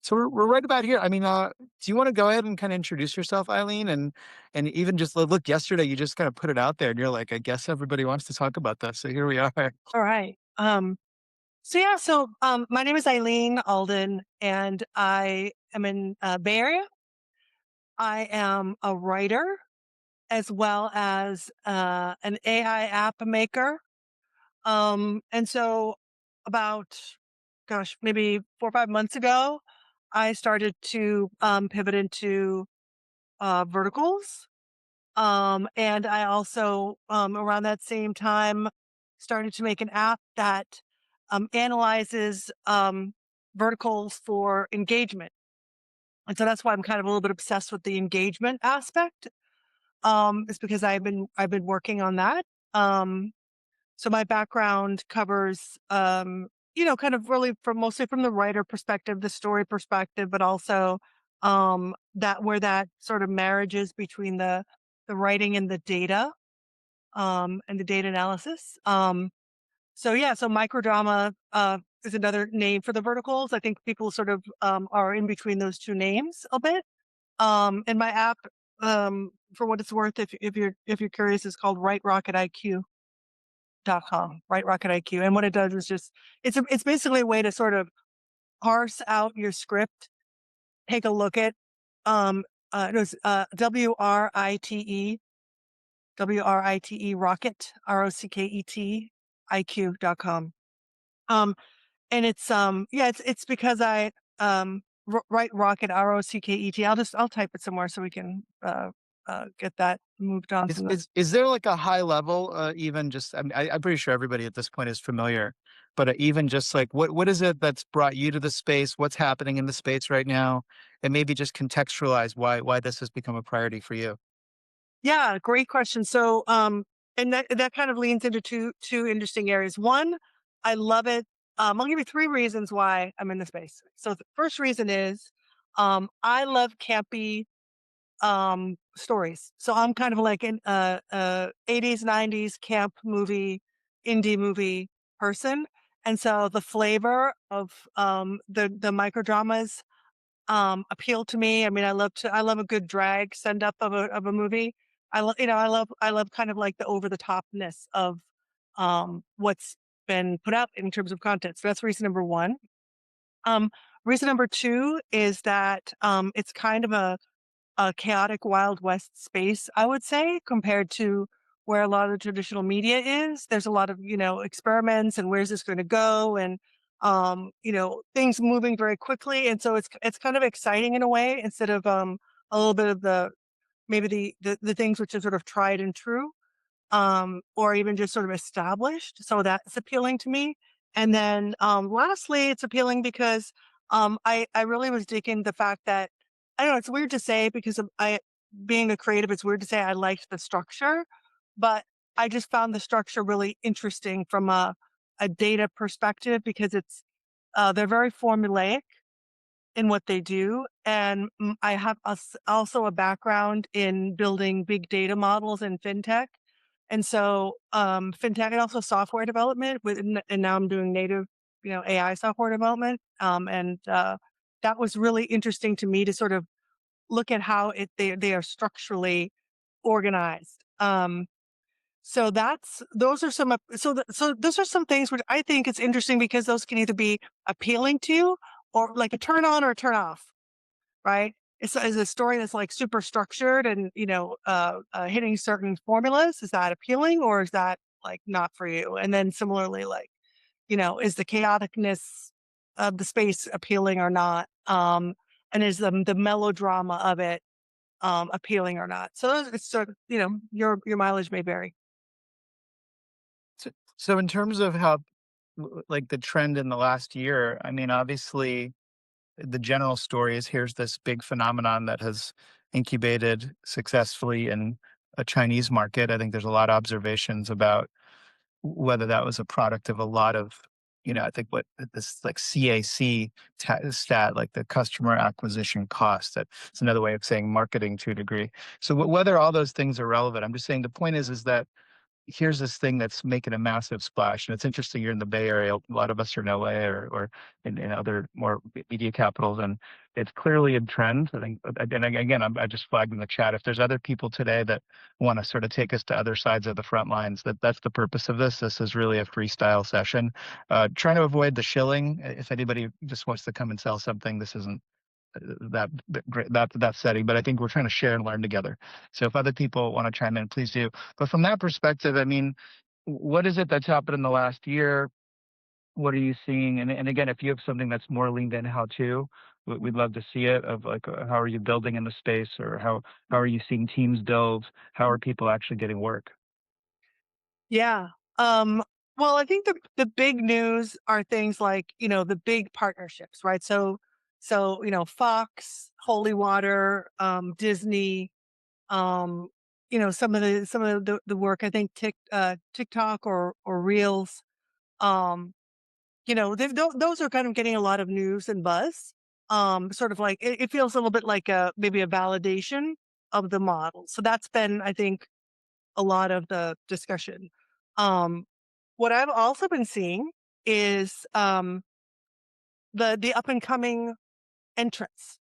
So we're right about here. I mean, do you want to go ahead and kind of introduce yourself, Eileen, and even just look, yesterday you just kind of put it out there, and you're like, I guess everybody wants to talk about that. So here we are. All right. My name is Eileen Alden, and I am in Bay Area. I am a writer as well as an AI app maker. And so about, gosh, maybe 4 or 5 months ago, I started to pivot into verticals. And I also, around that same time, started to make an app that analyzes verticals for engagement. And so that's why I'm kind of a little bit obsessed with the engagement aspect. It's because I've been working on that. Um, so my background covers, kind of really from mostly from the writer perspective, the story perspective, but also that where that sort of marriages between the writing and the data analysis. So microdrama is another name for the verticals. I think people sort of are in between those two names a bit. And my app, for what it's worth, if you're curious, is called WriteRocketIQ.com. Write Rocket IQ, and what it does is just it's basically a way to sort of parse out your script, take a look at it was WRITE Rocket, ROCKET IQ.com. Um, and it's because I write Rocket, ROCKET. I'll type it somewhere so we can get that moved on Is from the. is is there like a high level, even just, I mean, I'm pretty sure everybody at this point is familiar, but even just like what is it that's brought you to the space? What's happening in the space right now? And maybe just contextualize why this has become a priority for you. Yeah, great question. And that kind of leans into two interesting areas. One, I love it. I'll give you three reasons why I'm in the space. So the first reason is, I love campy stories. So I'm kind of like an 80s, 90s camp movie, indie movie person. And so the flavor of the microdramas appeal to me. I mean, I love a good drag send up of a movie. I love kind of like the over the topness of what's been put out in terms of content. So that's reason number one. Um, Reason number two is that it's kind of a chaotic Wild West space, I would say, compared to where a lot of traditional media is. There's a lot of, experiments and where's this going to go and, things moving very quickly. And so it's kind of exciting in a way instead of, a little bit of maybe the things which are sort of tried and true, or even just sort of established. So that's appealing to me. And then lastly, it's appealing because I really was digging the fact that I don't know, it's weird to say because of I being a creative, it's weird to say I liked the structure, but I just found the structure really interesting from a data perspective because they're very formulaic in what they do. And I have also a background in building big data models in fintech. And so, fintech and also software development and now I'm doing native, AI software development. That was really interesting to me to sort of look at how they are structurally organized. So that's those are some of so those are some things which I think it's interesting because those can either be appealing to you or like a turn on or a turn off, right? Is a story that's like super structured and hitting certain formulas. Is that appealing or is that like not for you? And then similarly, like is the chaoticness of the space appealing or not? And is the melodrama of it appealing or not? So it's sort of your mileage may vary. So in terms of how, like, the trend in the last year, I mean, obviously the general story is here's this big phenomenon that has incubated successfully in a Chinese market. I think there's a lot of observations about whether that was a product of a lot of, I think what this like CAC stat, like the customer acquisition cost. That's another way of saying marketing to a degree. So whether all those things are relevant, I'm just saying the point is that here's this thing that's making a massive splash. And it's interesting, you're in the Bay Area. A lot of us are in LA or in other more media capitals, and it's clearly a trend. I think, and again, I just flagged in the chat. If there's other people today that want to sort of take us to other sides of the front lines, that's the purpose of this. This is really a freestyle session. Trying to avoid the shilling. If anybody just wants to come and sell something, this isn't that setting, but I think we're trying to share and learn together. So if other people want to chime in, please do. But from that perspective, I mean, what is it that's happened in the last year? What are you seeing? And again, if you have something that's more leaned in how to, we'd love to see it. Of like, how are you building in the space, or how are you seeing teams build? How are people actually getting work? Yeah. Um, well, I think the big news are things like, the big partnerships, right? So, Fox, Holy Water, Disney, um, some of the work, I think TikTok or Reels, um, those are kind of getting a lot of news and buzz. Sort of like it feels a little bit like maybe a validation of the model. So that's been, I think, a lot of the discussion. Um, what I've also been seeing is the up and coming entrants.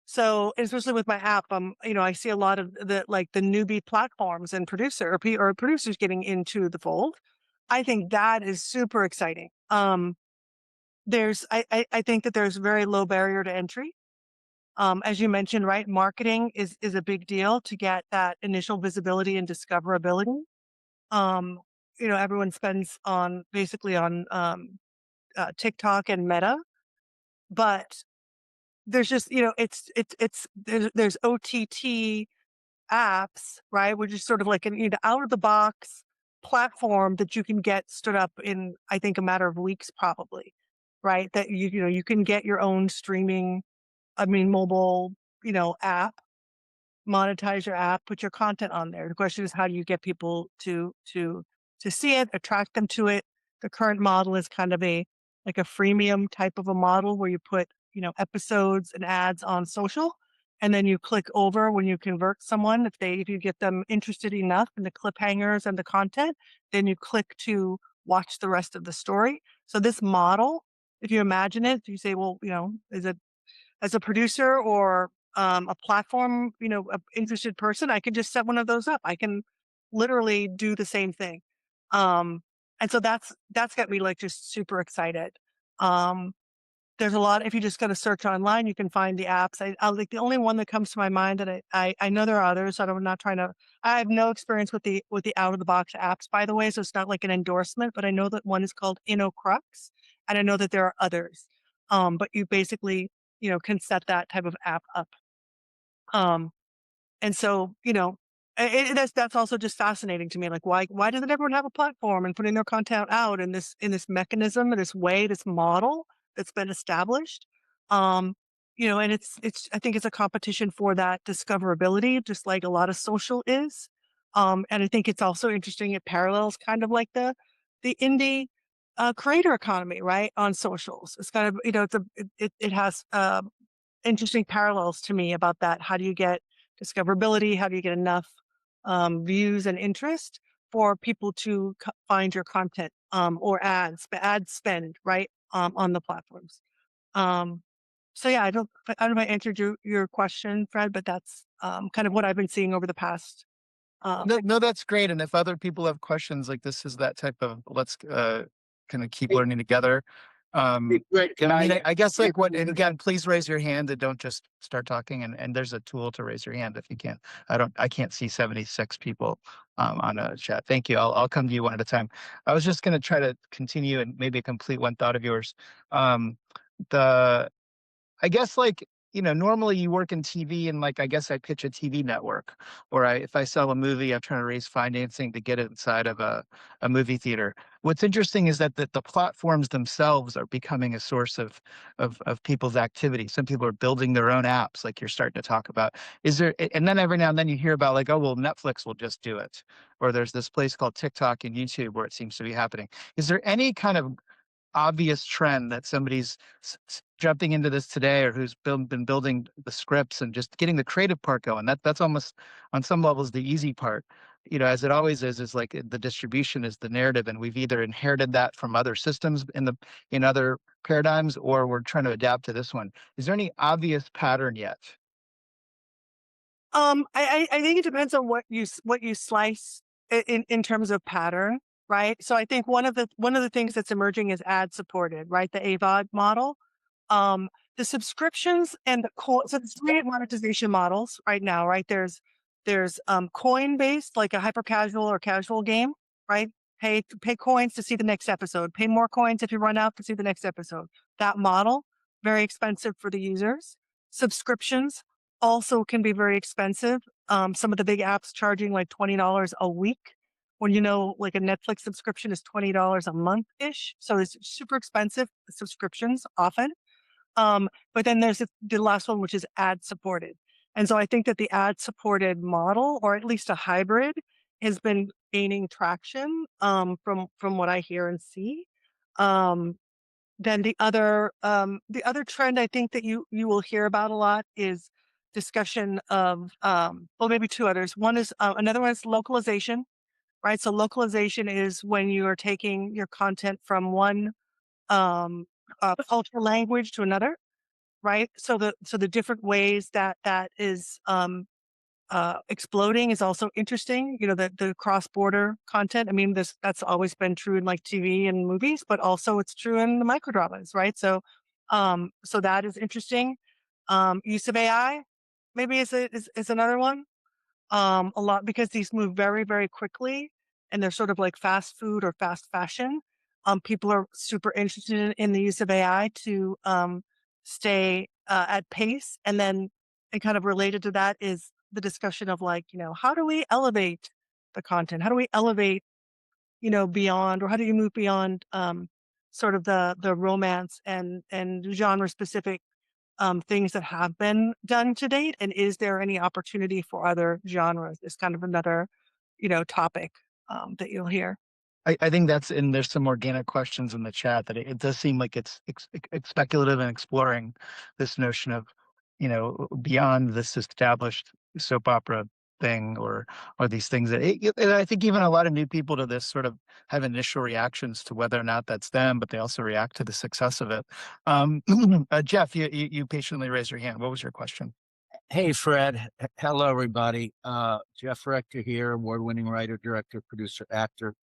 So especially with my app, I see a lot of the newbie platforms and or producers getting into the fold. I think that is super exciting. I think that there's very low barrier to entry. As you mentioned, right, marketing is a big deal to get that initial visibility and discoverability. Um, Everyone spends on basically on TikTok and Meta, but there's just there's OTT apps, right? Which is sort of like an out of the box platform that you can get stood up in, I think, a matter of weeks, probably, right? That you can get your own streaming, I mean, mobile, app, monetize your app, put your content on there. The question is, how do you get people to see it, attract them to it? The current model is kind of a freemium type of a model where you put, episodes and ads on social, and then you click over when you convert someone. If you get them interested enough in the cliffhangers and the content, then you click to watch the rest of the story. So this model, if you imagine it, you say, well, is it as a producer or a platform, a interested person, I can just set one of those up. I can literally do the same thing. Um, and so that's got me like just super excited. Um, there's a lot. If you just go to search online, you can find the apps. I like the only one that comes to my mind that I know there are others. So I'm not trying to. I have no experience with the out of the box apps, by the way. So it's not like an endorsement, but I know that one is called InnoCrux, and I know that there are others. But you basically can set that type of app up. Um, and so, that's also just fascinating to me. Like, why doesn't everyone have a platform and putting their content out in this mechanism, in this way, this model that's been established? Um, and it's I think it's a competition for that discoverability, just like a lot of social is. And I think it's also interesting. It parallels kind of like the indie creator economy, right, on socials. It's kind of it has interesting parallels to me about that. How do you get discoverability? How do you get enough views and interest for people to find your content or ad spend, right, on the platforms? Um, so yeah, I don't know if I answered your question, Fred, but that's kind of what I've been seeing over the past. No, no, that's great. And if other people have questions, like this is that type of let's kind of keep learning together. Great. Can I mean, I? I guess like what, and again, please raise your hand and don't just start talking. And there's a tool to raise your hand if you can't. I can't see 76 people on a chat. Thank you. I'll come to you one at a time. I was just going to try to continue and maybe complete one thought of yours. Um, the I guess like, normally you work in TV and like I guess I pitch a TV network, or if I sell a movie, I'm trying to raise financing to get it inside of a movie theater. What's interesting is that the platforms themselves are becoming a source of people's activity. Some people are building their own apps, like you're starting to talk about. And then every now and then you hear about like, oh well, Netflix will just do it, or there's this place called TikTok and YouTube where it seems to be happening. Is there any kind of obvious trend that somebody's jumping into this today, or who's been building the scripts and just getting the creative part going? That's almost on some levels the easy part. as it always is like the distribution is the narrative, and we've either inherited that from other systems in other paradigms, or we're trying to adapt to this one. Is there any obvious pattern yet? I think it depends on what you slice in terms of pattern, right? So I think one of the things that's emerging is ad supported, right? The AVOD model. Um, the subscriptions and so there's three monetization models right now, right? There's coin based, like a hyper casual or casual game, right? Pay coins to see the next episode. Pay more coins if you run out to see the next episode. That model, very expensive for the users. Subscriptions also can be very expensive. Some of the big apps charging like $20 a week, when like a Netflix subscription is $20 a month ish. So it's super expensive subscriptions often. But then there's the last one, which is ad supported. And so I think that the ad supported model, or at least a hybrid, has been gaining traction from what I hear and see. Um, then the other trend I think that you will hear about a lot is discussion of well, maybe two others. One is another one is localization, right? So localization is when you are taking your content from one um, culture language to another, right? So the different ways that is exploding is also interesting. The cross border content. I mean, that's always been true in like TV and movies, but also it's true in the microdramas, right? So that is interesting. Use of AI maybe is another one. A lot because these move very, very quickly and they're sort of like fast food or fast fashion. People are super interested in the use of AI to stay at pace. And kind of related to that is the discussion of like, how do we elevate the content? How do we elevate, beyond, or how do you move beyond sort of the romance and genre specific things that have been done to date? And is there any opportunity for other genres? Is kind of another, topic that you'll hear. I think and there's some organic questions in the chat that it does seem like it's speculative and exploring this notion of, beyond this established soap opera thing, or these things and I think even a lot of new people to this sort of have initial reactions to whether or not that's them, but they also react to the success of it. Um, Jeff, you patiently raised your hand. What was your question? Hey, Fred. Hello, everybody. Jeff Rector here, award-winning writer, director, producer, actor.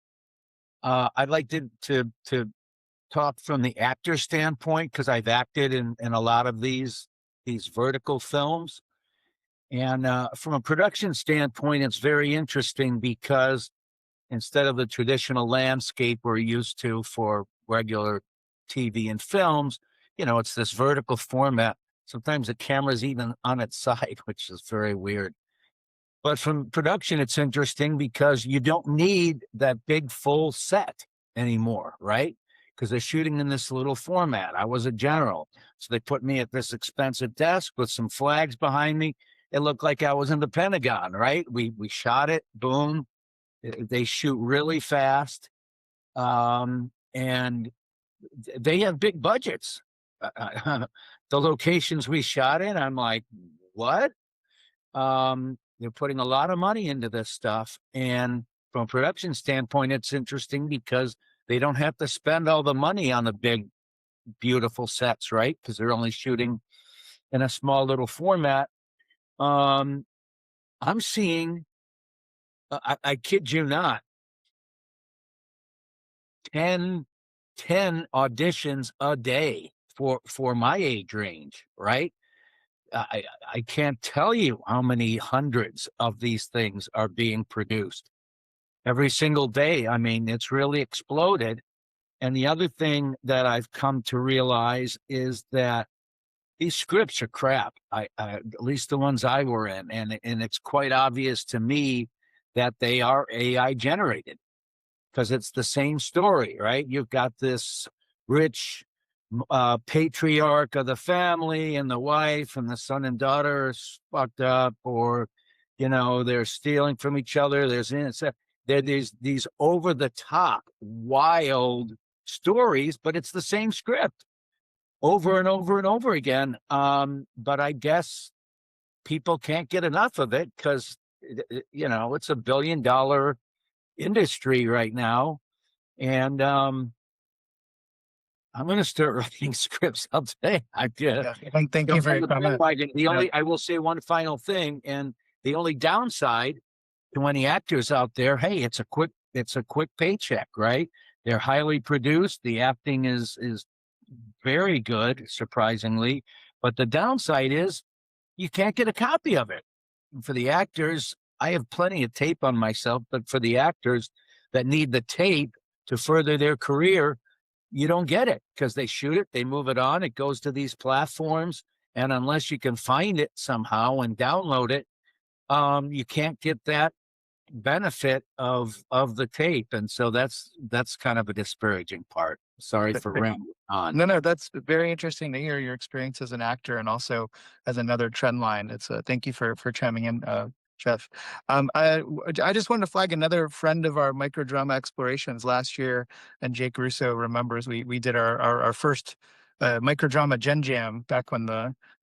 I'd like to talk from the actor standpoint because I've acted in a lot of these vertical films. And from a production standpoint, it's very interesting because instead of the traditional landscape we're used to for regular TV and films, it's this vertical format. Sometimes the camera's even on its side, which is very weird. But from production, it's interesting because you don't need that big full set anymore, right? Because they're shooting in this little format. I was a general, so they put me at this expensive desk with some flags behind me. It looked like I was in the Pentagon, right? We shot it, boom. They shoot really fast, and they have big budgets. The locations we shot in, I'm like, what? They're putting a lot of money into this stuff. And from a production standpoint, it's interesting because they don't have to spend all the money on the big, beautiful sets, right? Because they're only shooting in a small little format. I'm seeing, I kid you not, 10, 10 auditions a day for my age range, right? I can't tell you how many hundreds of these things are being produced every single day. I mean, it's really exploded. And the other thing that I've come to realize is that these scripts are crap. At least the ones I were in, and it's quite obvious to me that they are AI generated because it's the same story, right? You've got this rich patriarch of the family and the wife and the son and daughter is fucked up, or they're stealing from each other. There's these over the top wild stories, but it's the same script over and over and over again. But I guess people can't get enough of it because You know, it's $1 billion industry right now. And I'm going to start writing scripts. I'll tell you, I did. Yeah. Thank you Jump for on your the comment. bandwagon. Yeah. I will say one final thing, and the only downside to any actors out there, hey, it's a quick paycheck, right? They're highly produced. The acting is very good, surprisingly. But the downside is you can't get a copy of it. For the actors, I have plenty of tape on myself, but for the actors that need the tape to further their career, you don't get it because they shoot it, they move it on, it goes to these platforms, and unless you can find it somehow and download it, you can't get that benefit of the tape, and so that's kind of a disparaging part. Sorry for rambling on. No, no, that's very interesting to hear your experience as an actor and also as another trend line. It's thank you for chiming in, Jeff. I just wanted to flag another friend of our microdrama explorations last year, and Jake Russo remembers we did our first microdrama Gen Jam back when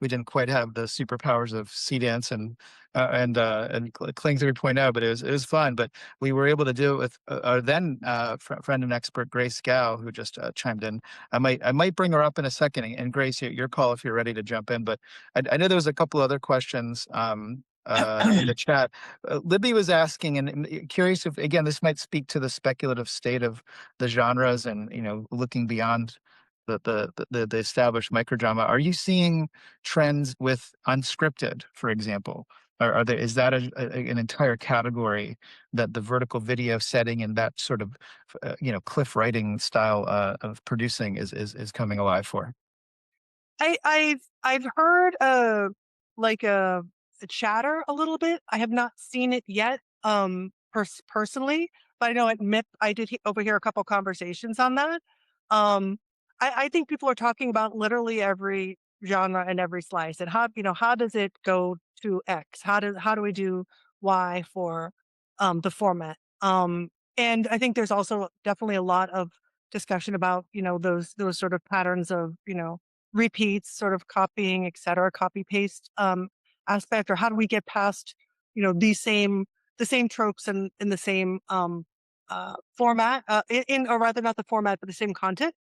we didn't quite have the superpowers of C Dance and Kling 3.0, but it was fun. But we were able to do it with our then friend and expert Grace Gow, who just chimed in. I might bring her up in a second. And Grace, your call if you're ready to jump in. But I know there was a couple other questions in the chat. Libby was asking, and curious if again this might speak to the speculative state of the genres, and looking beyond the established microdrama. Are you seeing trends with unscripted, for example? Are there, is that an entire category that the vertical video setting and that sort of cliff writing style of producing is coming alive for? I've heard like a chatter a little bit. I have not seen it yet, personally, but I know at MIP I did overhear a couple conversations on that. Um, I think people are talking about literally every genre and every slice, and how does it go to X? How do we do Y for the format? And I think there's also definitely a lot of discussion about those sort of patterns of repeats, sort of copying, et cetera, copy paste aspect, or how do we get past, the same tropes in the same format, or rather not the format, but the same content.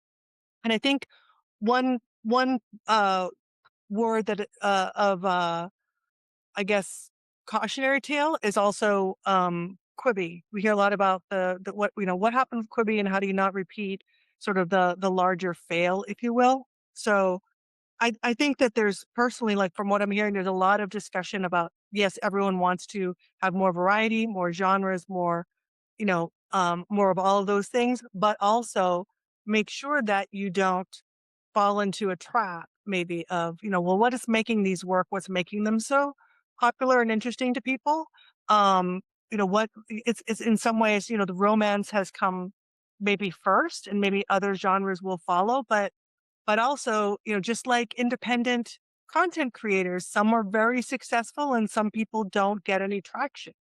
And I think one word that of I guess cautionary tale is also Quibi. We hear a lot about the what happened with Quibi and how do you not repeat sort of the larger fail, if you will. So I think that there's personally, like from what I'm hearing, there's a lot of discussion about, yes, everyone wants to have more variety, more genres, more, more of all of those things, but also make sure that you don't fall into a trap maybe of, well, what is making these work? What's making them so popular and interesting to people? What it's in some ways, the romance has come maybe first and maybe other genres will follow, but also, just like independent content creators, some are very successful and some people don't get any traction,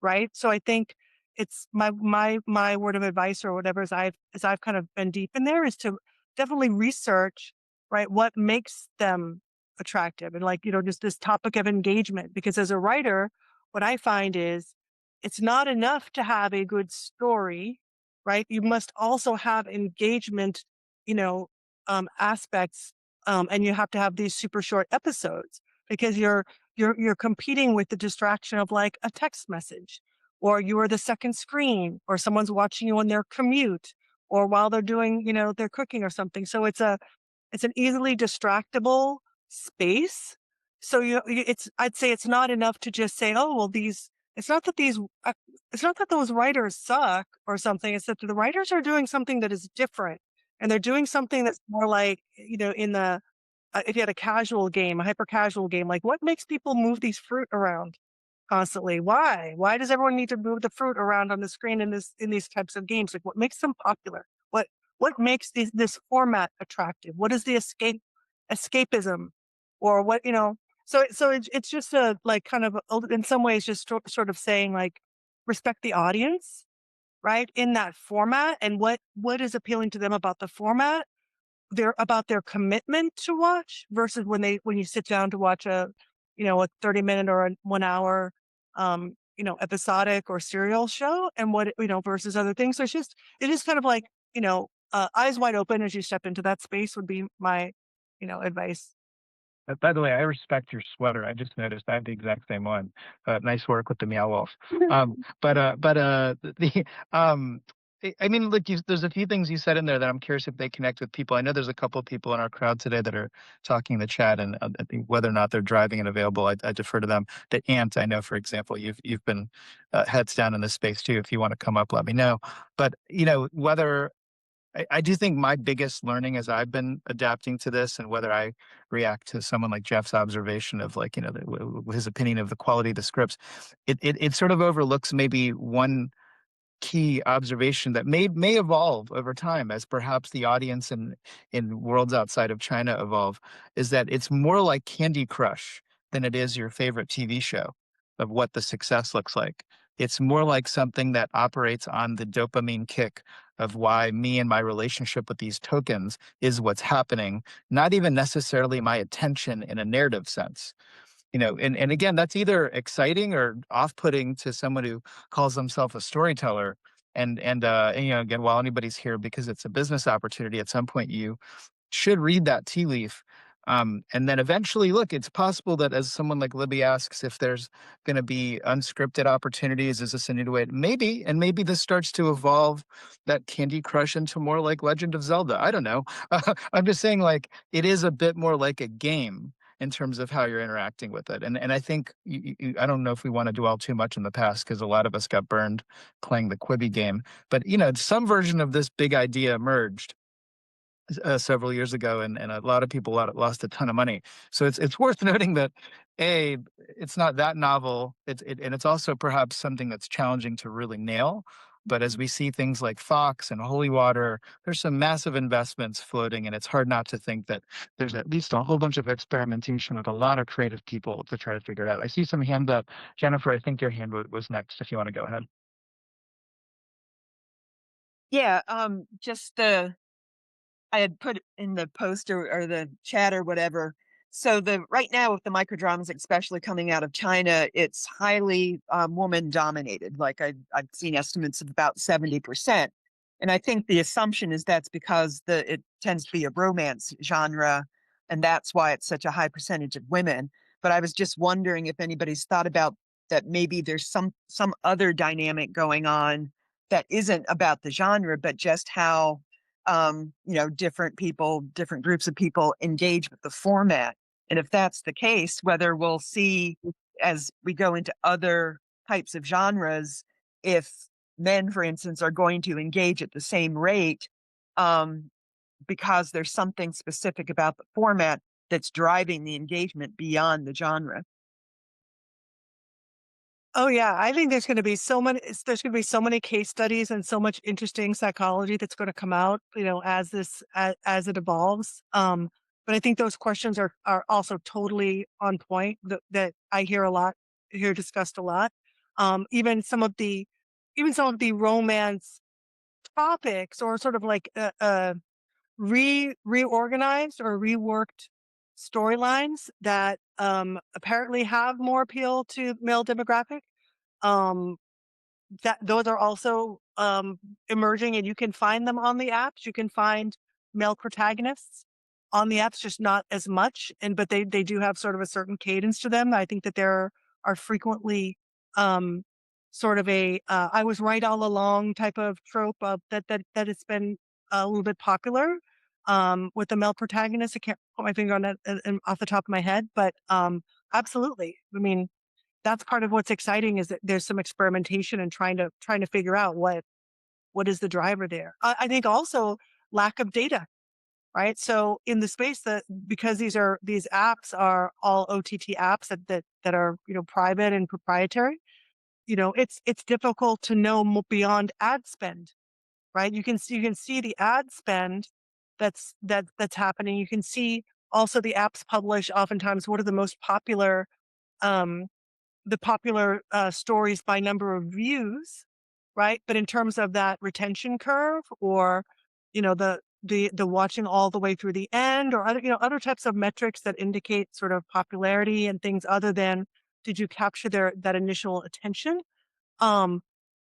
right? So I think it's my word of advice or whatever as I've kind of been deep in there is to definitely research, right, what makes them attractive and like, just this topic of engagement. Because as a writer, what I find is it's not enough to have a good story, right? You must also have engagement, you know, aspects, and you have to have these super short episodes because you're competing with the distraction of like a text message, or you are the second screen, or someone's watching you on their commute, or while they're doing their cooking or something. So it's an easily distractible space. So I'd say it's not enough to just say, oh well, these. It's not that these. It's not that those writers suck or something. It's that the writers are doing something that is different, and they're doing something that's more like in the if you had a casual game, a hyper casual game, like what makes people move these fruit around constantly? Why? Why does everyone need to move the fruit around on the screen in these types of games? Like what makes them popular? What makes this format attractive? What is the escapism, or what So it's just a like kind of in some ways just sort of saying like respect the audience, right, in that format, and what is appealing to them about the format, their commitment to watch versus when you sit down to watch a 30-minute or a 1 hour episodic or serial show, and what versus other things. So it is kind of like, eyes wide open as you step into that space would be my, advice. By the way, I respect your sweater. I just noticed I have the exact same one. Nice work with the meow wolf. The I mean, look, there's a few things you said in there that I'm curious if they connect with people. I know there's a couple of people in our crowd today that are talking in the chat, and I think whether or not they're driving and available, I defer to them. The Ant, I know, for example, you've been heads down in this space too. If you want to come up, let me know. But whether I do think my biggest learning as I've been adapting to this, and whether I react to someone like Jeff's observation of, like, his opinion of the quality of the scripts, it sort of overlooks maybe one key observation that may evolve over time as perhaps the audience in worlds outside of China evolve, is that it's more like Candy Crush than it is your favorite TV show of what the success looks like. It's more like something that operates on the dopamine kick of why me and my relationship with these tokens is what's happening, not even necessarily my attention in a narrative sense. And again, that's either exciting or off-putting to someone who calls themselves a storyteller. And again, while anybody's here, because it's a business opportunity, at some point you should read that tea leaf. And then eventually, look, it's possible that, as someone like Libby asks, if there's going to be unscripted opportunities, is this a new way? Maybe, and maybe this starts to evolve that Candy Crush into more like Legend of Zelda. I don't know. I'm just saying, like, it is a bit more like a game in terms of how you're interacting with it. And I think I don't know if we want to dwell too much in the past, because a lot of us got burned playing the Quibi game. But some version of this big idea emerged several years ago, and a lot of people lost a ton of money. So it's worth noting that it's not that novel. And it's also perhaps something that's challenging to really nail. But as we see things like Fox and Holy Water, there's some massive investments floating, and it's hard not to think that there's at least a whole bunch of experimentation with a lot of creative people to try to figure it out. I see some hands up. Jennifer, I think your hand was next, if you want to go ahead. Yeah, just I had put in the post or the chat or whatever. So the right now with the microdramas, especially coming out of China, it's highly woman dominated. Like I've seen estimates of about 70%. And I think the assumption is that's because it tends to be a romance genre, and that's why it's such a high percentage of women. But I was just wondering if anybody's thought about that maybe there's some other dynamic going on that isn't about the genre, but just how different people, different groups of people engage with the format. And if that's the case, whether we'll see as we go into other types of genres, if men, for instance, are going to engage at the same rate, um, because there's something specific about the format that's driving the engagement beyond the genre. Oh yeah, I think there's going to be so many case studies and so much interesting psychology that's going to come out, as it evolves. But I think those questions are also totally on point, that I hear discussed a lot. Um, even some of the even some of the romance topics, or sort of like reorganized or reworked storylines that apparently have more appeal to male demographic. Um, that those are also emerging, and you can find them on the apps. You can find male protagonists on the apps, just not as much. But they do have sort of a certain cadence to them. I think that there are frequently um, sort of a "I was right all along" type of trope that has been a little bit popular with the male protagonist. I can't put my finger on that off the top of my head, but absolutely. I mean, that's part of what's exciting, is that there's some experimentation and trying to figure out what is the driver there. I think also lack of data, right? So in the space, that because these apps are all OTT apps that are private and proprietary, it's difficult to know beyond ad spend, right? You can see the ad spend that's happening. You can see also the apps publish oftentimes what are um the popular stories by number of views, right? But in terms of that retention curve, or the watching all the way through the end, or other types of metrics that indicate sort of popularity and things other than did you capture that initial attention? Um,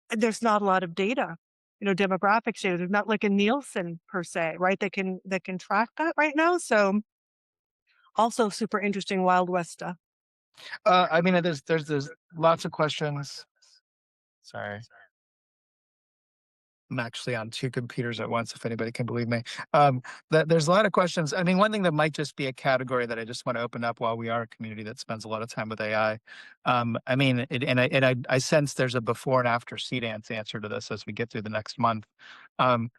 and there's not a lot of data, demographics data. There's not like a Nielsen per se, right? That can track that right now. So also super interesting Wild West stuff. I mean, there's lots of questions. Sorry. I'm actually on two computers at once, if anybody can believe me. There's a lot of questions. I mean, one thing that might just be a category that I just want to open up while we are a community that spends a lot of time with AI. I mean, I sense there's a before and after CDANCE answer to this as we get through the next month. Um,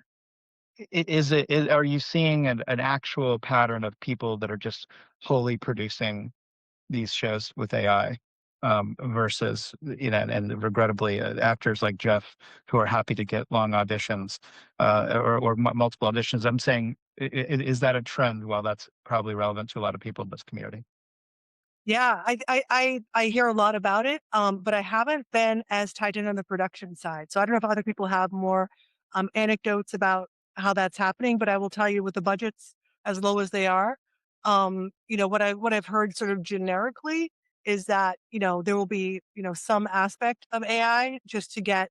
are you seeing an actual pattern of people that are just wholly producing these shows with AI, versus, and regrettably, actors like Jeff who are happy to get long auditions, or multiple auditions. I'm saying, is that a trend? Well, that's probably relevant to a lot of people in this community. Yeah, I hear a lot about it, but I haven't been as tied in on the production side. So I don't know if other people have more anecdotes about how that's happening. But I will tell you, with the budgets as low as they are, what I've heard sort of generically is that there will be some aspect of AI just to get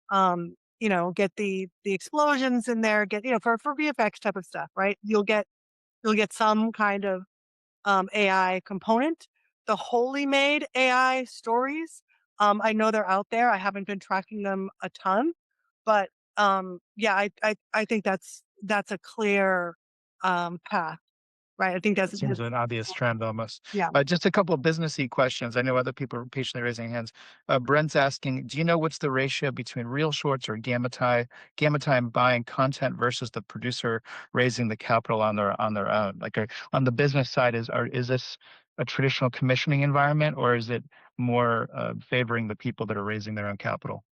the explosions in there, get for VFX type of stuff, right? You'll get some kind of AI component. The wholly made AI stories, I know they're out there. I haven't been tracking them a ton, but yeah, I think that's a clear path, right? I think It that's seems an obvious trend almost. yeah. Just a couple of businessy questions. I know other people are patiently raising hands. Brent's asking, do you know what's the ratio between real shorts or gamma time buying content versus the producer raising the capital on their own? Like, on the business side, is this a traditional commissioning environment, or is it more favoring the people that are raising their own capital?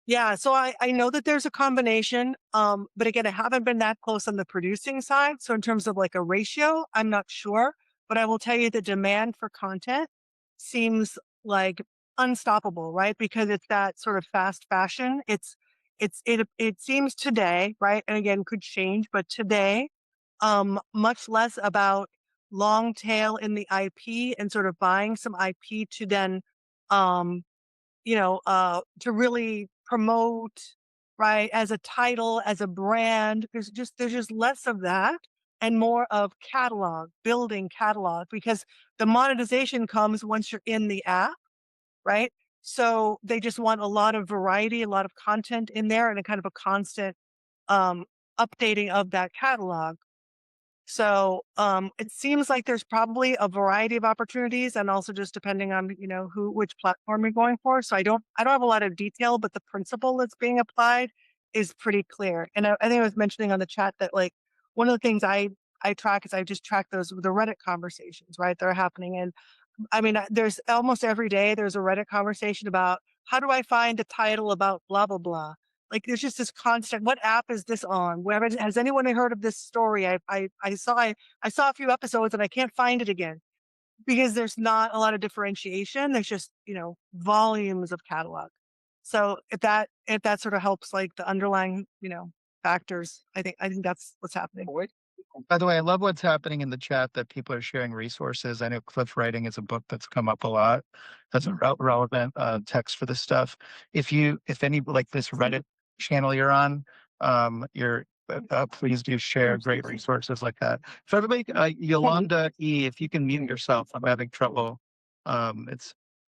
Yeah, so I know that there's a combination, but again, I haven't been that close on the producing side. So in terms of like a ratio, I'm not sure. But I will tell you the demand for content seems like unstoppable, right? Because it's that sort of fast fashion. It seems today, right? And again, could change, but today, much less about long tail in the IP and sort of buying some IP to then um to really promote, right? As a title, as a brand, there's just less of that and more of catalog, building catalog, because the monetization comes once you're in the app, right? So they just want a lot of variety, a lot of content in there, and a kind of a constant um, updating of that catalog. So, it seems like there's probably a variety of opportunities, and also just depending on, which platform you're going for. So I don't have a lot of detail, but the principle that's being applied is pretty clear. And I think I was mentioning on the chat that, like, one of the things I track is I just track the Reddit conversations, right? That are happening. And I mean, there's almost every day there's a Reddit conversation about how do I find a title about blah blah blah. Like, there's just this constant. What app is this on? Where has anyone heard of this story? I saw a few episodes and I can't find it again because there's not a lot of differentiation. There's just volumes of catalog. So if that sort of helps, like, the underlying factors, I think that's what's happening. By the way, I love what's happening in the chat, that people are sharing resources. I know Cliff Writing is a book that's come up a lot. That's a relevant text for this stuff. If any, like this Reddit channel you're on, please do share great resources like that. So everybody, Yolanda E, if you can mute yourself, I'm having trouble. It's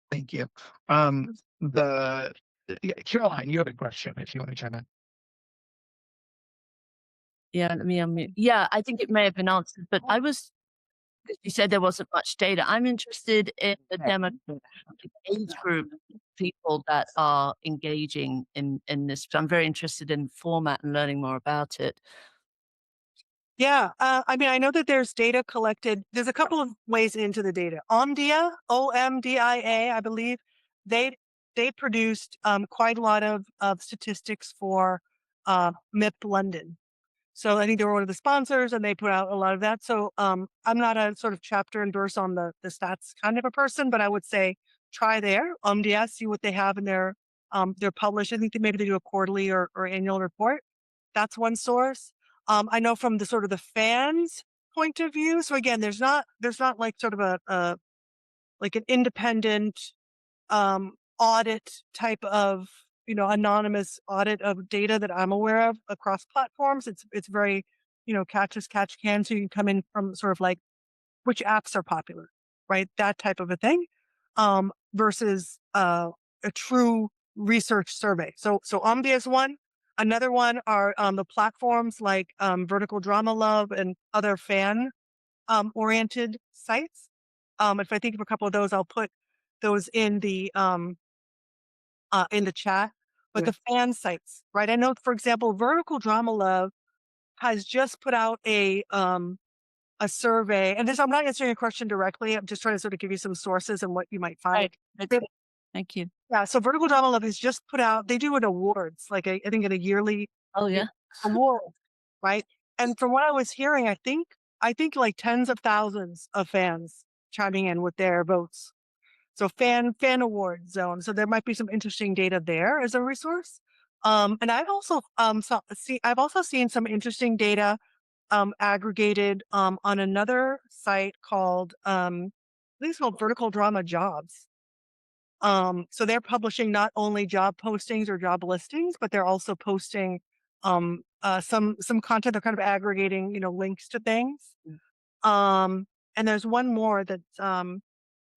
Thank you. The yeah, Caroline, you have a question if you want to chime in. Yeah, let me unmute. Yeah, I think it may have been answered, but you said there wasn't much data. I'm interested in the age group of people that are engaging in this. I'm very interested in format and learning more about it. Yeah, I mean, I know that there's data collected. There's a couple of ways into the data. Omdia, OMDIA, I believe, they they produced quite a lot of statistics for MIP London. So I think they were one of the sponsors, and they put out a lot of that. So I'm not a sort of chapter and verse on the stats kind of a person, but I would say try there. Omdia, see what they have in their published. I think maybe they do a quarterly or annual report. That's one source. I know from the sort of the fans point of view. So again, there's not like sort of a like an independent audit type of, anonymous audit of data that I'm aware of across platforms. It's very, catch as catch can. So you can come in from sort of like which apps are popular, right? That type of a thing, versus a true research survey. So Omdia is one. Another one are the platforms like Vertical Drama Love and other fan oriented sites. If I think of a couple of those, I'll put those in the chat. But the fan sites, right? I know, for example, Vertical Drama Love has just put out a survey, and this, I'm not answering your question directly. I'm just trying to sort of give you some sources and what you might find. Right. Thank you. Yeah. So Vertical Drama Love has just put out, they do an awards, like I think in a yearly Oh yeah. award, right? And from what I was hearing, I think like tens of thousands of fans chiming in with their votes. So fan award zone. So there might be some interesting data there as a resource. And I've also I've also seen some interesting data aggregated on another site called I think it's called Vertical Drama Jobs. So they're publishing not only job postings or job listings, but they're also posting some content. They're kind of aggregating, links to things. And there's one more that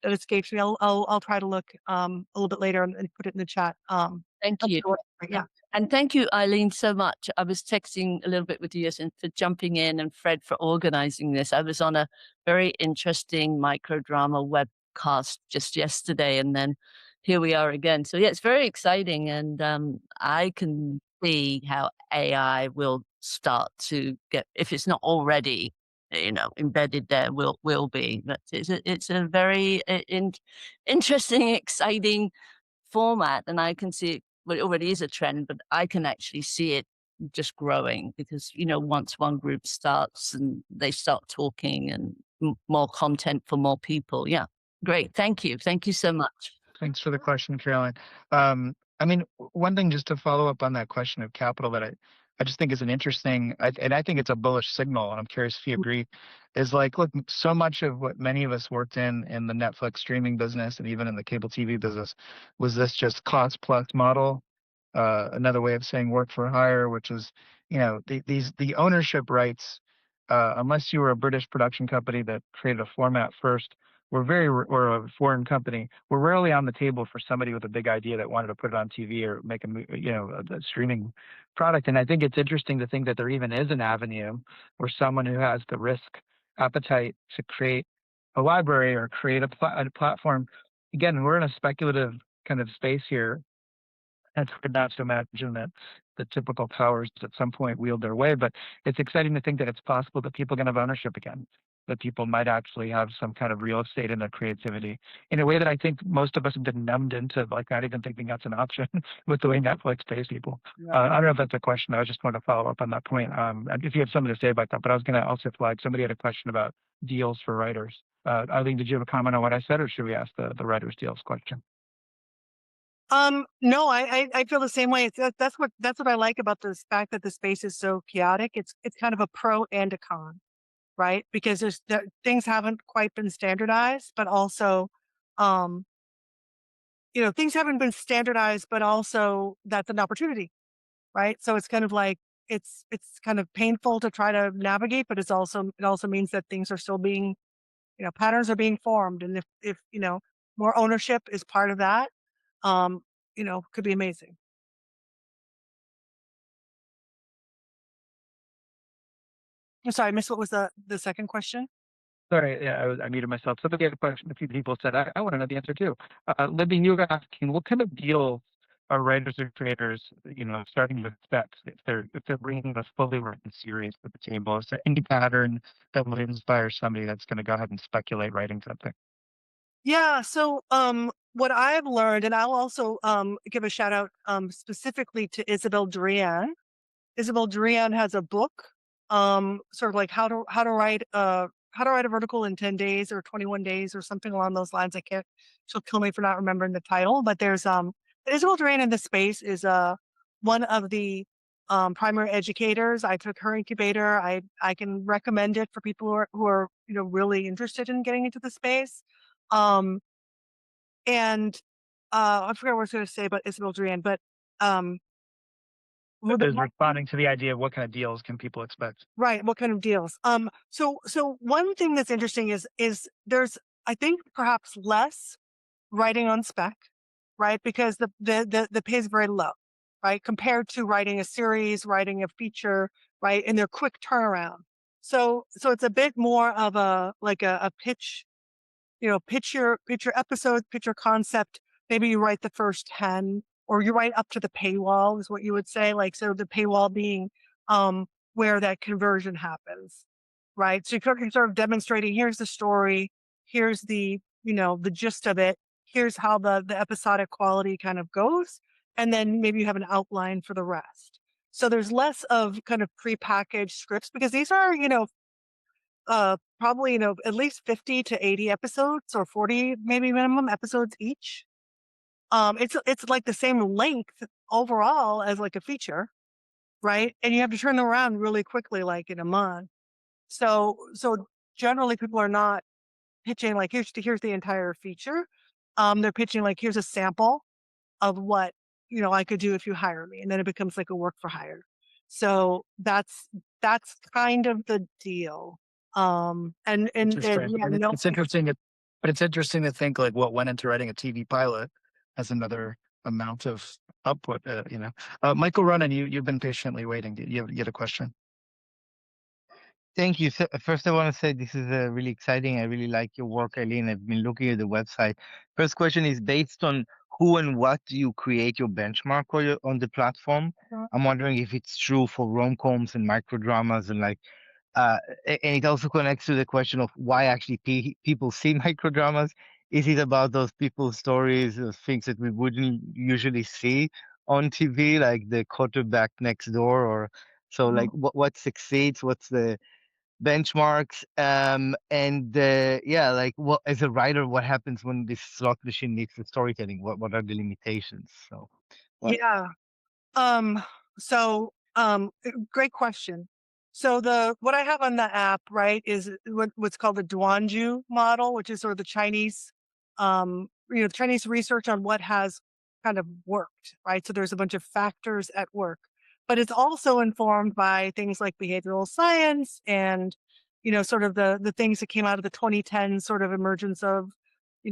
escapes me. I'll try to look a little bit later and put it in the chat. Thank you. Yeah. And thank you, Eileen, so much. I was texting a little bit with you and for jumping in, and Fred for organizing this. I was on a very interesting microdrama webcast just yesterday, and then here we are again. So yeah, it's very exciting, and I can see how AI will start to get, if it's not already, embedded there, will be. But it's a very interesting, exciting format, and I can see it. Well, it already is a trend, but I can actually see it just growing because, once one group starts and they start talking and more content for more people. Yeah. Great. Thank you. Thank you so much. Thanks for the question, Caroline. I mean, one thing just to follow up on that question of capital that I just think is an interesting, and I think it's a bullish signal, and I'm curious if you agree, is like, look, so much of what many of us worked in the Netflix streaming business and even in the cable TV business was this just cost plus model. Another way of saying work for hire, which is, the ownership rights, unless you were a British production company that created a format first, or a foreign company, we're rarely on the table for somebody with a big idea that wanted to put it on TV or make a streaming product. And I think it's interesting to think that there even is an avenue where someone who has the risk appetite to create a library or create a platform. Again, we're in a speculative kind of space here. It's hard not to imagine that the typical powers at some point wield their way, but it's exciting to think that it's possible that people can have ownership again, that people might actually have some kind of real estate in their creativity in a way that I think most of us have been numbed into, like not even thinking that's an option with the way Netflix pays people. I don't know if that's a question. I just want to follow up on that point. If you have something to say about that, but I was going to also flag somebody had a question about deals for writers. Eileen, did you have a comment on what I said, or should we ask the writers deals question? No, I feel the same way. That's what I like about this fact that the space is so chaotic. It's kind of a pro and a con, right? Because things haven't quite been standardized, but also, things haven't been standardized, but also that's an opportunity, right? So it's kind of like it's kind of painful to try to navigate, but it also means that things are still being, patterns are being formed, and if more ownership is part of that, um, could be amazing. I'm sorry, I missed what was the second question? Sorry, yeah, I muted myself. Somebody had a question. A few people said, I want to know the answer too. Libby, you were asking, what kind of deals are writers or creators, starting to expect if they're bringing a fully written series to the table? Is there any pattern that will inspire somebody that's going to go ahead and speculate writing something? Yeah. So, what I've learned, and I'll also give a shout out specifically to Isabel Drian. Isabel Drian has a book, sort of like how to write a vertical in 10 days or 21 days or something along those lines. She'll kill me for not remembering the title, but there's Isabel Duran in the space is one of the primary educators. I took her incubator. I can recommend it for people who are really interested in getting into the space. And I forgot what I was going to say about Isabel Duran, but um, Is responding to the idea of what kind of deals can people expect. right, what kind of deals? So one thing that's interesting is there's, I think, perhaps less writing on spec, right? Because the pay is very low, right? Compared to writing a series, writing a feature, right? And they're quick turnaround. So it's a bit more of a pitch, pitch your episode, pitch your concept. Maybe you write the first 10, or you write up to the paywall is what you would say. Like, so the paywall being um where that conversion happens, right? So you're sort of demonstrating, here's the story, here's the gist of it, here's how the episodic quality kind of goes, and then maybe you have an outline for the rest. So there's less of kind of prepackaged scripts, because these are, probably, at least 50 to 80 episodes, or 40 maybe minimum episodes each. It's like the same length overall as like a feature, right? And you have to turn them around really quickly, like in a month. So generally people are not pitching like, here's the entire feature. They're pitching like, here's a sample of what, I could do if you hire me. And then it becomes like a work for hire. So that's kind of the deal. And Interesting. yeah, And no, it's interesting, but it's interesting to think like what went into writing a TV pilot as another amount of output. Michael Ronan, you've been patiently waiting. You had a question. Thank you. So first, I want to say this is really exciting. I really like your work, Eileen. I've been looking at the website. First question is based on who and what do you create your benchmark on the platform? I'm wondering if it's true for rom-coms and microdramas and and it also connects to the question of why actually people see microdramas. Is it about those people's stories, those things that we wouldn't usually see on TV, like the quarterback next door, or so? Like, what succeeds? What's the benchmarks? And yeah, like, what as a writer, what happens when this slot machine needs the storytelling? What are the limitations? So, what? yeah. Um, great question. So what I have on the app, right, is what's called the Duanju model, which is sort of the Chinese, Chinese research on what has kind of worked, right? So there's a bunch of factors at work, but it's also informed by things like behavioral science and, sort of the things that came out of the 2010 sort of emergence of,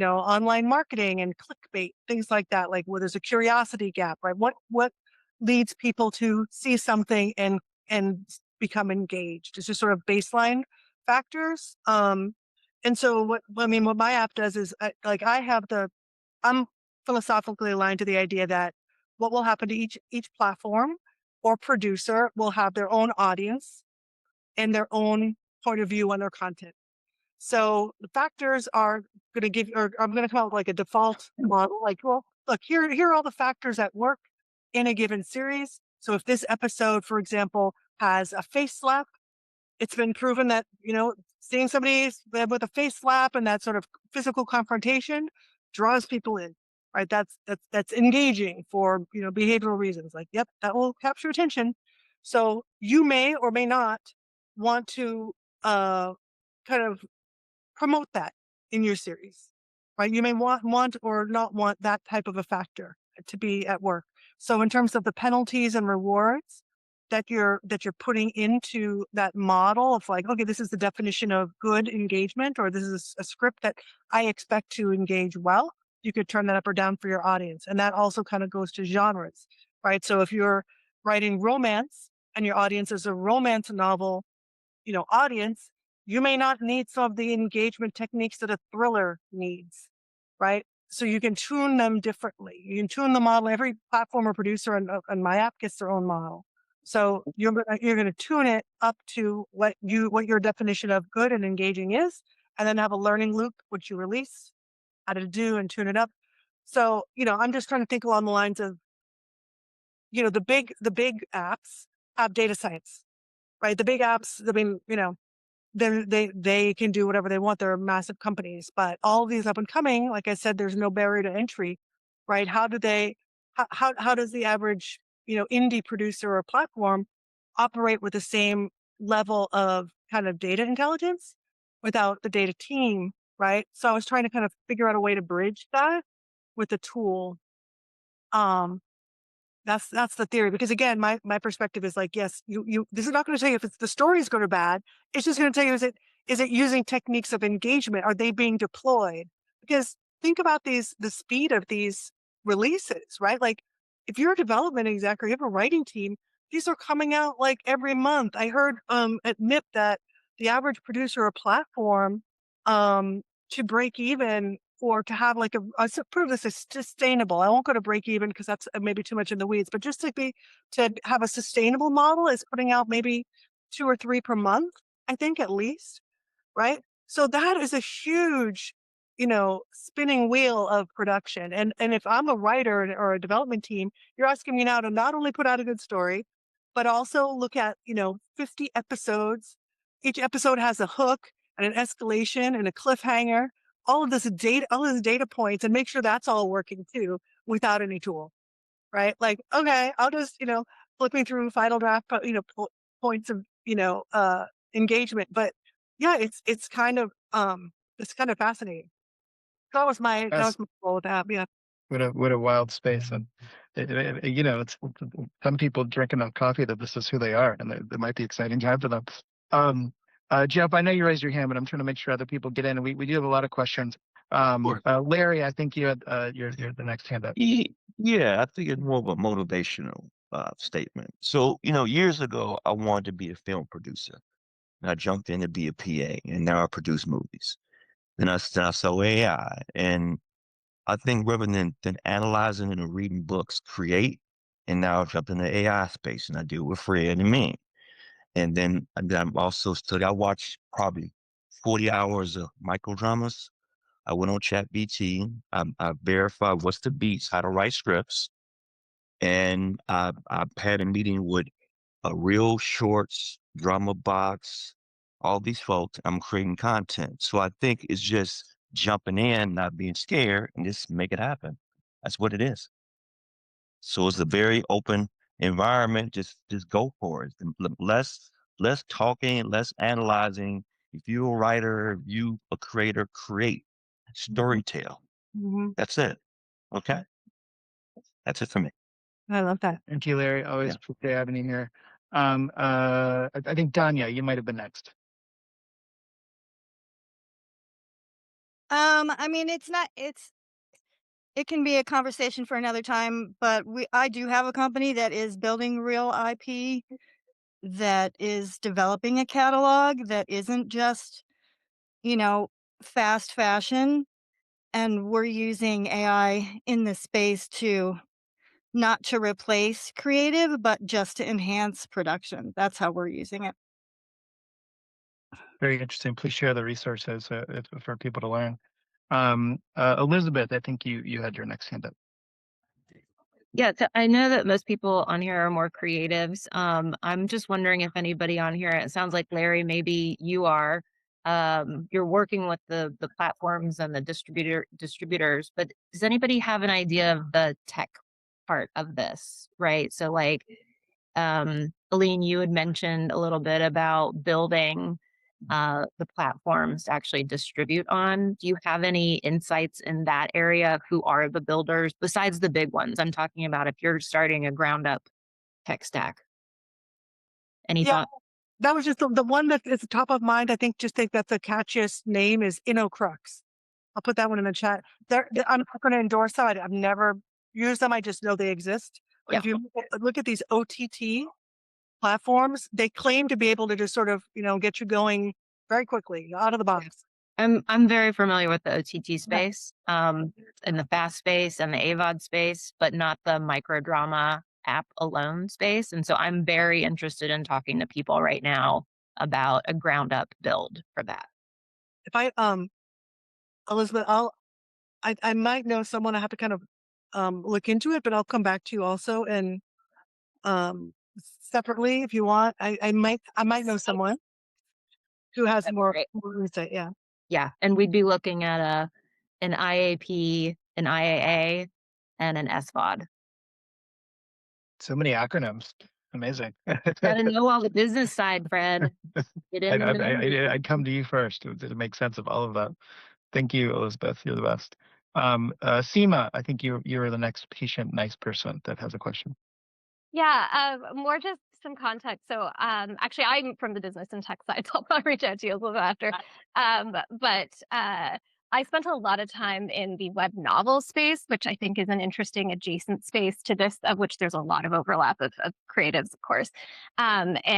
online marketing and clickbait, things like that, like where there's a curiosity gap, right? What leads people to see something and become engaged. It's just sort of baseline factors. And so what my app does is I'm philosophically aligned to the idea that what will happen to each platform or producer will have their own audience and their own point of view on their content. So the factors are going to give, or I'm going to come out with like a default model. Like, well, look, here are all the factors at work in a given series. So if this episode, for example, has a face slap, it's been proven that, seeing somebody with a face slap and that sort of physical confrontation draws people in, right? That's engaging for, behavioral reasons. Like, yep, that will capture attention. So you may or may not want to kind of promote that in your series, right? You may want or not want that type of a factor to be at work. So in terms of the penalties and rewards that you're putting into that model of like, okay, this is the definition of good engagement, or this is a script that I expect to engage well, you could turn that up or down for your audience. And that also kind of goes to genres, right? So if you're writing romance and your audience is a romance novel, audience, you may not need some of the engagement techniques that a thriller needs, right? So you can tune them differently. You can tune the model. Every platform or producer on my app gets their own model. So you're going to tune it up to what your definition of good and engaging is, and then have a learning loop, which you release, how to do and tune it up. So, I'm just trying to think along the lines of, the big apps have data science, right? The big apps, then they can do whatever they want. They're massive companies, but all of these up and coming, like I said, there's no barrier to entry, right? How does the average, indie producer or platform operate with the same level of kind of data intelligence without the data team, right? So I was trying to kind of figure out a way to bridge that. with a tool. Um, that's the theory. Because again, my perspective is like, yes, you this is not going to tell you if it's the story is good or bad. It's just going to tell you, is it using techniques of engagement? Are they being deployed? Because think about the speed of these releases, right? Like if you're a development exec or you have a writing team, these are coming out like every month. I heard at MIP that the average producer or platform um to break even or to have like prove this is sustainable. I won't go to break even because that's maybe too much in the weeds, but just to have a sustainable model is putting out maybe 2 or 3 per month, I think at least, right? So that is a huge, spinning wheel of production. And if I'm a writer or a development team, you're asking me now to not only put out a good story, but also look at, 50 episodes. Each episode has a hook and an escalation and a cliffhanger, all of this data points, and make sure that's all working too without any tool, right? Like, okay, I'll just, flipping through final draft, points of, engagement. But yeah, it's kind of fascinating. That was my goal with that. Yeah. What a wild space. And it's some people drink enough coffee that this is who they are, and it might be exciting time for them. Um, Jeff, I know you raised your hand, but I'm trying to make sure other people get in. And we do have a lot of questions. Sure. Larry, I think you had you're the next hand up. Yeah, I think it's more of a motivational statement. So, years ago, I wanted to be a film producer, and I jumped in to be a PA, and now I produce movies. Then I saw AI, and I think rather than analyzing and reading books, create, and now I've jumped in the AI space, and I deal with Fred and me. And then I'm also studying. I watched probably 40 hours of microdramas. I went on ChatGPT. I verified what's the beats, how to write scripts, and I had a meeting with a real shorts, drama box, all these folks. I'm creating content, so I think it's just jumping in, not being scared, and just make it happen. That's what it is. So it's a very open environment. Just go for it. Less talking, less analyzing. If you're a writer, you a creator, create, storytell. Hmm. That's it. Okay. That's it for me. I love that. Thank you, Larry. Always Yeah. appreciate having you here. I think Danya, you might have been next. I mean, it can be a conversation for another time, but I do have a company that is building real IP, that is developing a catalog that isn't just, you know, fast fashion. And we're using AI in this space not to replace creative, but just to enhance production. That's how we're using it. Very interesting. Please share the resources for people to learn. Elizabeth, I think you had your next hand up. Yeah, so I know that most people on here are more creatives. I'm just wondering if anybody on here, it sounds like Larry, maybe you are. You're working with the platforms and the distributors, but does anybody have an idea of the tech part of this? Right. So like Aline, you had mentioned a little bit about building the platforms to actually distribute on. Do you have any insights in that area of who are the builders besides the big ones? I'm talking about if you're starting a ground up tech stack. Any Yeah. thought? That was just the one that is top of mind. I think that's the catchiest name is InnoCrux. I'll put that one in the chat. I'm not going to endorse them. I've never used them. I just know they exist. But Yeah. if you look at these OTT platforms, they claim to be able to just sort of, get you going very quickly out of the box. I'm very familiar with the OTT space, in the fast space and the AVOD space, but not the microdrama app alone space. And so I'm very interested in talking to people right now about a ground up build for that. If I Elizabeth, I might know someone. I have to kind of look into it, but I'll come back to you also and separately if you want. I might know someone who has That'd be more great. insight. Yeah. Yeah, and we'd be looking at an IAP, an IAA, and an SVOD. So many acronyms. Amazing. Gotta know all the business side, Fred. Get in the numbers. I'd come to you first to make sense of all of that. Thank you, Elizabeth. You're the best. Seema, I think you're the next patient, nice person that has a question. Yeah, more just some context. So, actually, I'm from the business and tech side, so I'll probably reach out to you a little bit after. But I spent a lot of time in the web novel space, which I think is an interesting adjacent space to this, of which there's a lot of overlap of creatives, of course. Like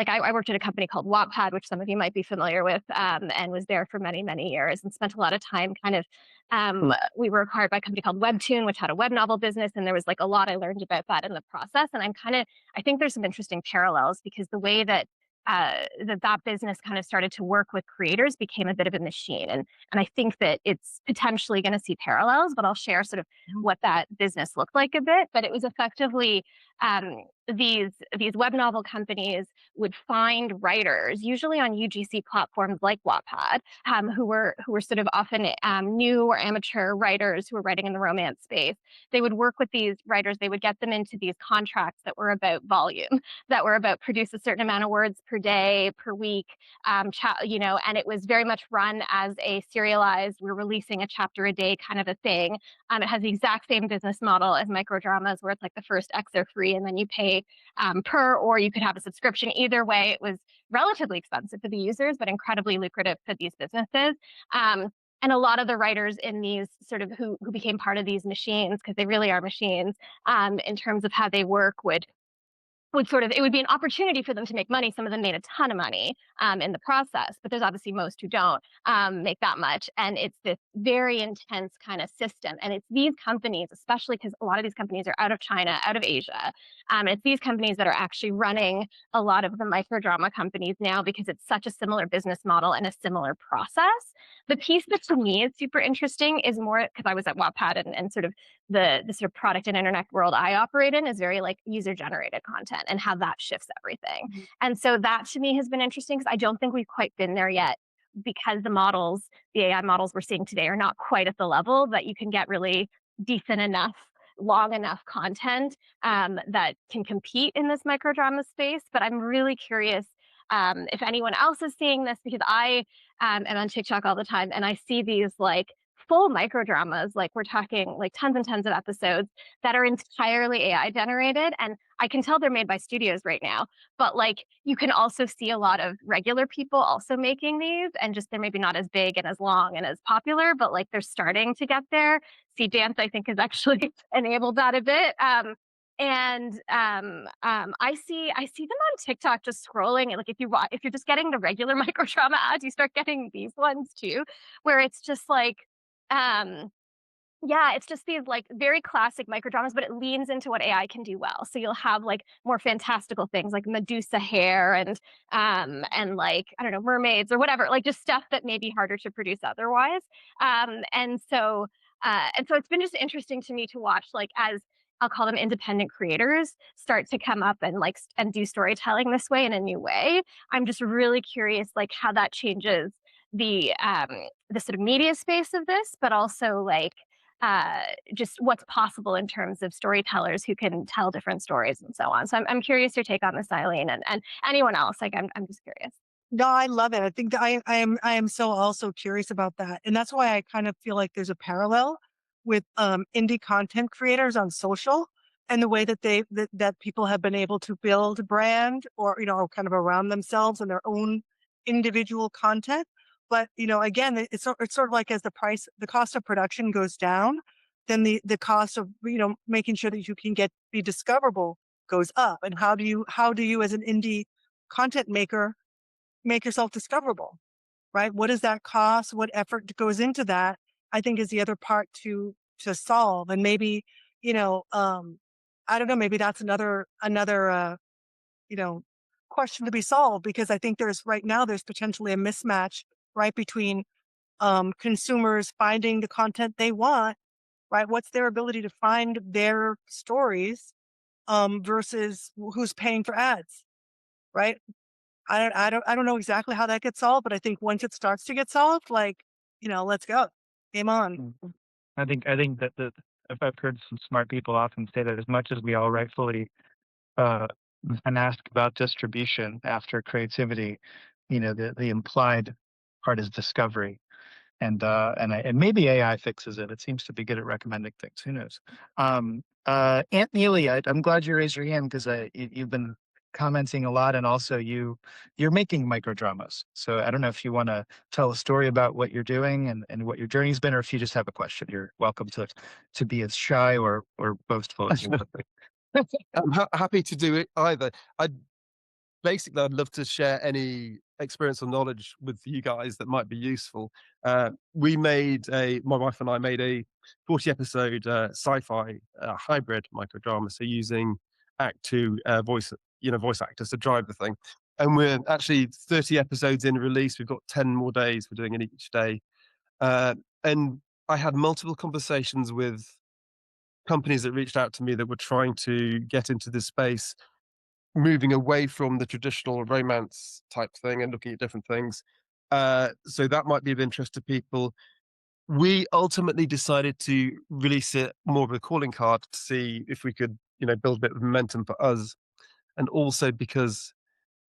I worked at a company called Wattpad, which some of you might be familiar with, and was there for many, many years and spent a lot of time kind of we were acquired by a company called Webtoon, which had a web novel business, and there was like a lot I learned about that in the process. And I think there's some interesting parallels because the way that that business kind of started to work with creators became a bit of a machine, and I think that it's potentially going to see parallels. But I'll share sort of what that business looked like a bit. But it was effectively these web novel companies would find writers, usually on UGC platforms like Wattpad, who were sort of often new or amateur writers who were writing in the romance space. They would work with these writers. They would get them into these contracts that were about volume, that were about produce a certain amount of words per day, per week, and it was very much run as a serialized, we're releasing a chapter a day kind of a thing. It has the exact same business model as Microdramas, where it's like the first X are free and then you pay per, or you could have a subscription. Either way, it was relatively expensive for the users, but incredibly lucrative for these businesses. And a lot of the writers in these sort of who became part of these machines, because they really are machines, in terms of how they work, it would be an opportunity for them to make money. Some of them made a ton of money in the process, but there's obviously most who don't make that much. And it's this very intense kind of system. And it's these companies, especially because a lot of these companies are out of China, out of Asia. It's these companies that are actually running a lot of the microdrama companies now because it's such a similar business model and a similar process. The piece that to me is super interesting is more because I was at Wattpad and sort of the sort of product and internet world I operate in is very like user generated content and how that shifts everything. Mm-hmm. And so that to me has been interesting because I don't think we've quite been there yet because the AI models we're seeing today are not quite at the level that you can get really decent enough, long enough content that can compete in this microdrama space. But I'm really curious if anyone else is seeing this because I am on TikTok all the time and I see these like full microdramas, like we're talking like tons and tons of episodes that are entirely AI generated. And I can tell they're made by studios right now, but like you can also see a lot of regular people also making these and just they're maybe not as big and as long and as popular, but like they're starting to get there. See Dance, I think, has actually enabled that a bit. I see them on TikTok just scrolling. And like if you're just getting the regular microdrama ads, you start getting these ones too, where it's just like yeah, it's just these like very classic microdramas, but it leans into what AI can do well. So you'll have like more fantastical things like Medusa hair and like I don't know mermaids or whatever, like just stuff that may be harder to produce otherwise. And so it's been just interesting to me to watch like as I'll call them independent creators start to come up and like and do storytelling this way in a new way. I'm just really curious like how that changes the sort of media space of this, but also like just what's possible in terms of storytellers who can tell different stories and so on. So I'm curious your take on this, Eileen, and anyone else. Like I'm just curious. No, I love it. I think that I am so also curious about that. And that's why I kind of feel like there's a parallel with indie content creators on social and the way that that people have been able to build a brand or kind of around themselves and their own individual content. But again, it's sort of like as the cost of production goes down, then the cost of making sure that you can be discoverable goes up. And how do you as an indie content maker make yourself discoverable, right? What does that cost? What effort goes into that? I think is the other part to solve. And maybe, I don't know, maybe that's another question to be solved because I think right now there's potentially a mismatch, right, between consumers finding the content they want, right? What's their ability to find their stories versus who's paying for ads, right? I don't know exactly how that gets solved, but I think once it starts to get solved, like, let's go. Game on. I think that if I've heard some smart people often say that as much as we all rightfully and ask about distribution after creativity, the implied part is discovery. and maybe AI fixes it. It seems to be good at recommending things. Who knows? Aunt Neely, I'm glad you raised your hand because you've been commenting a lot, and also you're making microdramas. So I don't know if you want to tell a story about what you're doing and what your journey's been, or if you just have a question. You're welcome to be as shy or boastful as you want. I'm happy to do it either. I'd love to share any experience or knowledge with you guys that might be useful. My wife and I made a 40 episode sci-fi hybrid microdrama. So using Act Two voice actors to drive the thing. And we're actually 30 episodes in release. We've got 10 more days. We're doing it each day. And I had multiple conversations with companies that reached out to me that were trying to get into this space, moving away from the traditional romance type thing and looking at different things. So that might be of interest to people. We ultimately decided to release it more of a calling card to see if we could, build a bit of momentum for us. And also because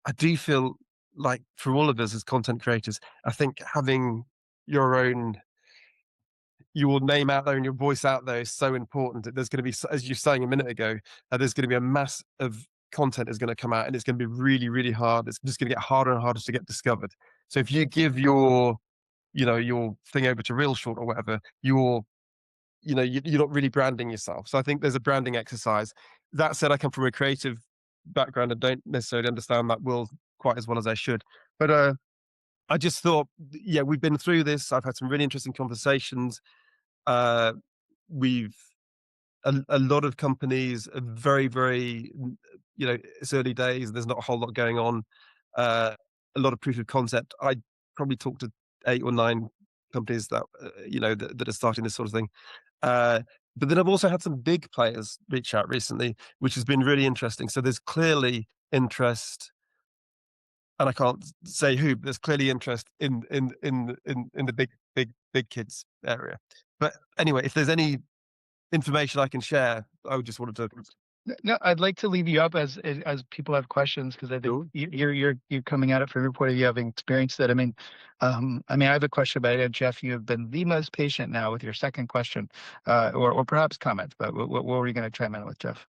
I do feel like for all of us as content creators, I think having your name out there and your voice out there is so important. There's going to be, as you were saying a minute ago, there's going to be a mass of content is going to come out, and it's going to be really, really hard. It's just going to get harder and harder to get discovered. So if you give your thing over to Real Short or whatever, you're not really branding yourself. So I think there's a branding exercise. That said, I come from a creative background and don't necessarily understand that world quite as well as I should. But I just thought, yeah, we've been through this. I've had some really interesting conversations. We've a lot of companies are very, very, it's early days. There's not a whole lot going on. A lot of proof of concept. I probably talked to 8 or 9 companies that that are starting this sort of thing. But then I've also had some big players reach out recently, which has been really interesting. So there's clearly interest, and I can't say who, but there's clearly interest in the big kids area. But anyway, if there's any information I can share, I would just wanted to. No, I'd like to leave you up as people have questions, because I think you're coming at it from your point of view, having experienced it. I mean, I have a question about it. Jeff, you have been the most patient now with your second question, or perhaps comment. But what were you going to chime in with, Jeff?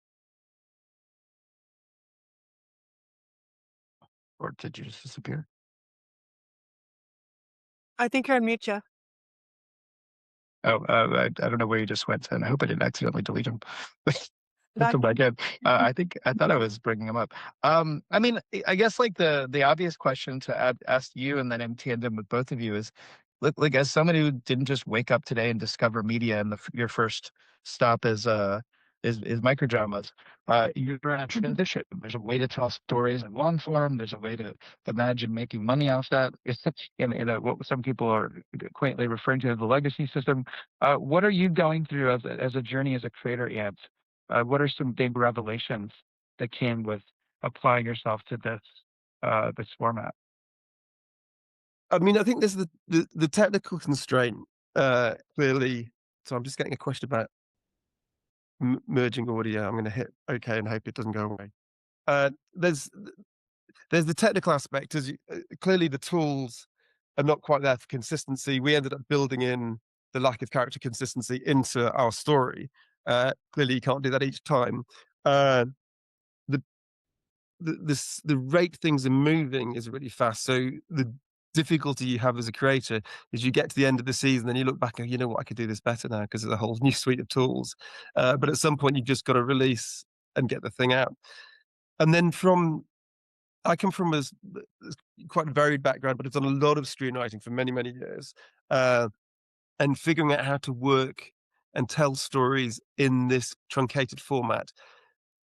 Or did you just disappear? I think you're on mute, Jeff. Oh, I don't know where you just went, and I hope I didn't accidentally delete him. Put them back in. I thought I was bringing them up. I guess like the obvious question to ask you, and then in tandem with both of you, is look, as someone who didn't just wake up today and discover media, and your first stop is microdramas. You're in a transition. There's a way to tell stories in long form. There's a way to imagine making money off that. It's in what some people are quaintly referring to as the legacy system. What are you going through as a journey as a creator, Ant? What are some big revelations that came with applying yourself to this format? I mean, I think there's the technical constraint clearly. So I'm just getting a question about merging audio. I'm going to hit OK and hope it doesn't go away. There's the technical aspect. Clearly the tools are not quite there for consistency. We ended up building in the lack of character consistency into our story. Clearly you can't do that each time. The rate things are moving is really fast. So the difficulty you have as a creator is you get to the end of the season and you look back and you know what, I could do this better now because of the whole new suite of tools. But at some point you've just got to release and get the thing out. And then I come from quite a varied background, but I've done a lot of screenwriting for many, many years. And figuring out how to work and tell stories in this truncated format.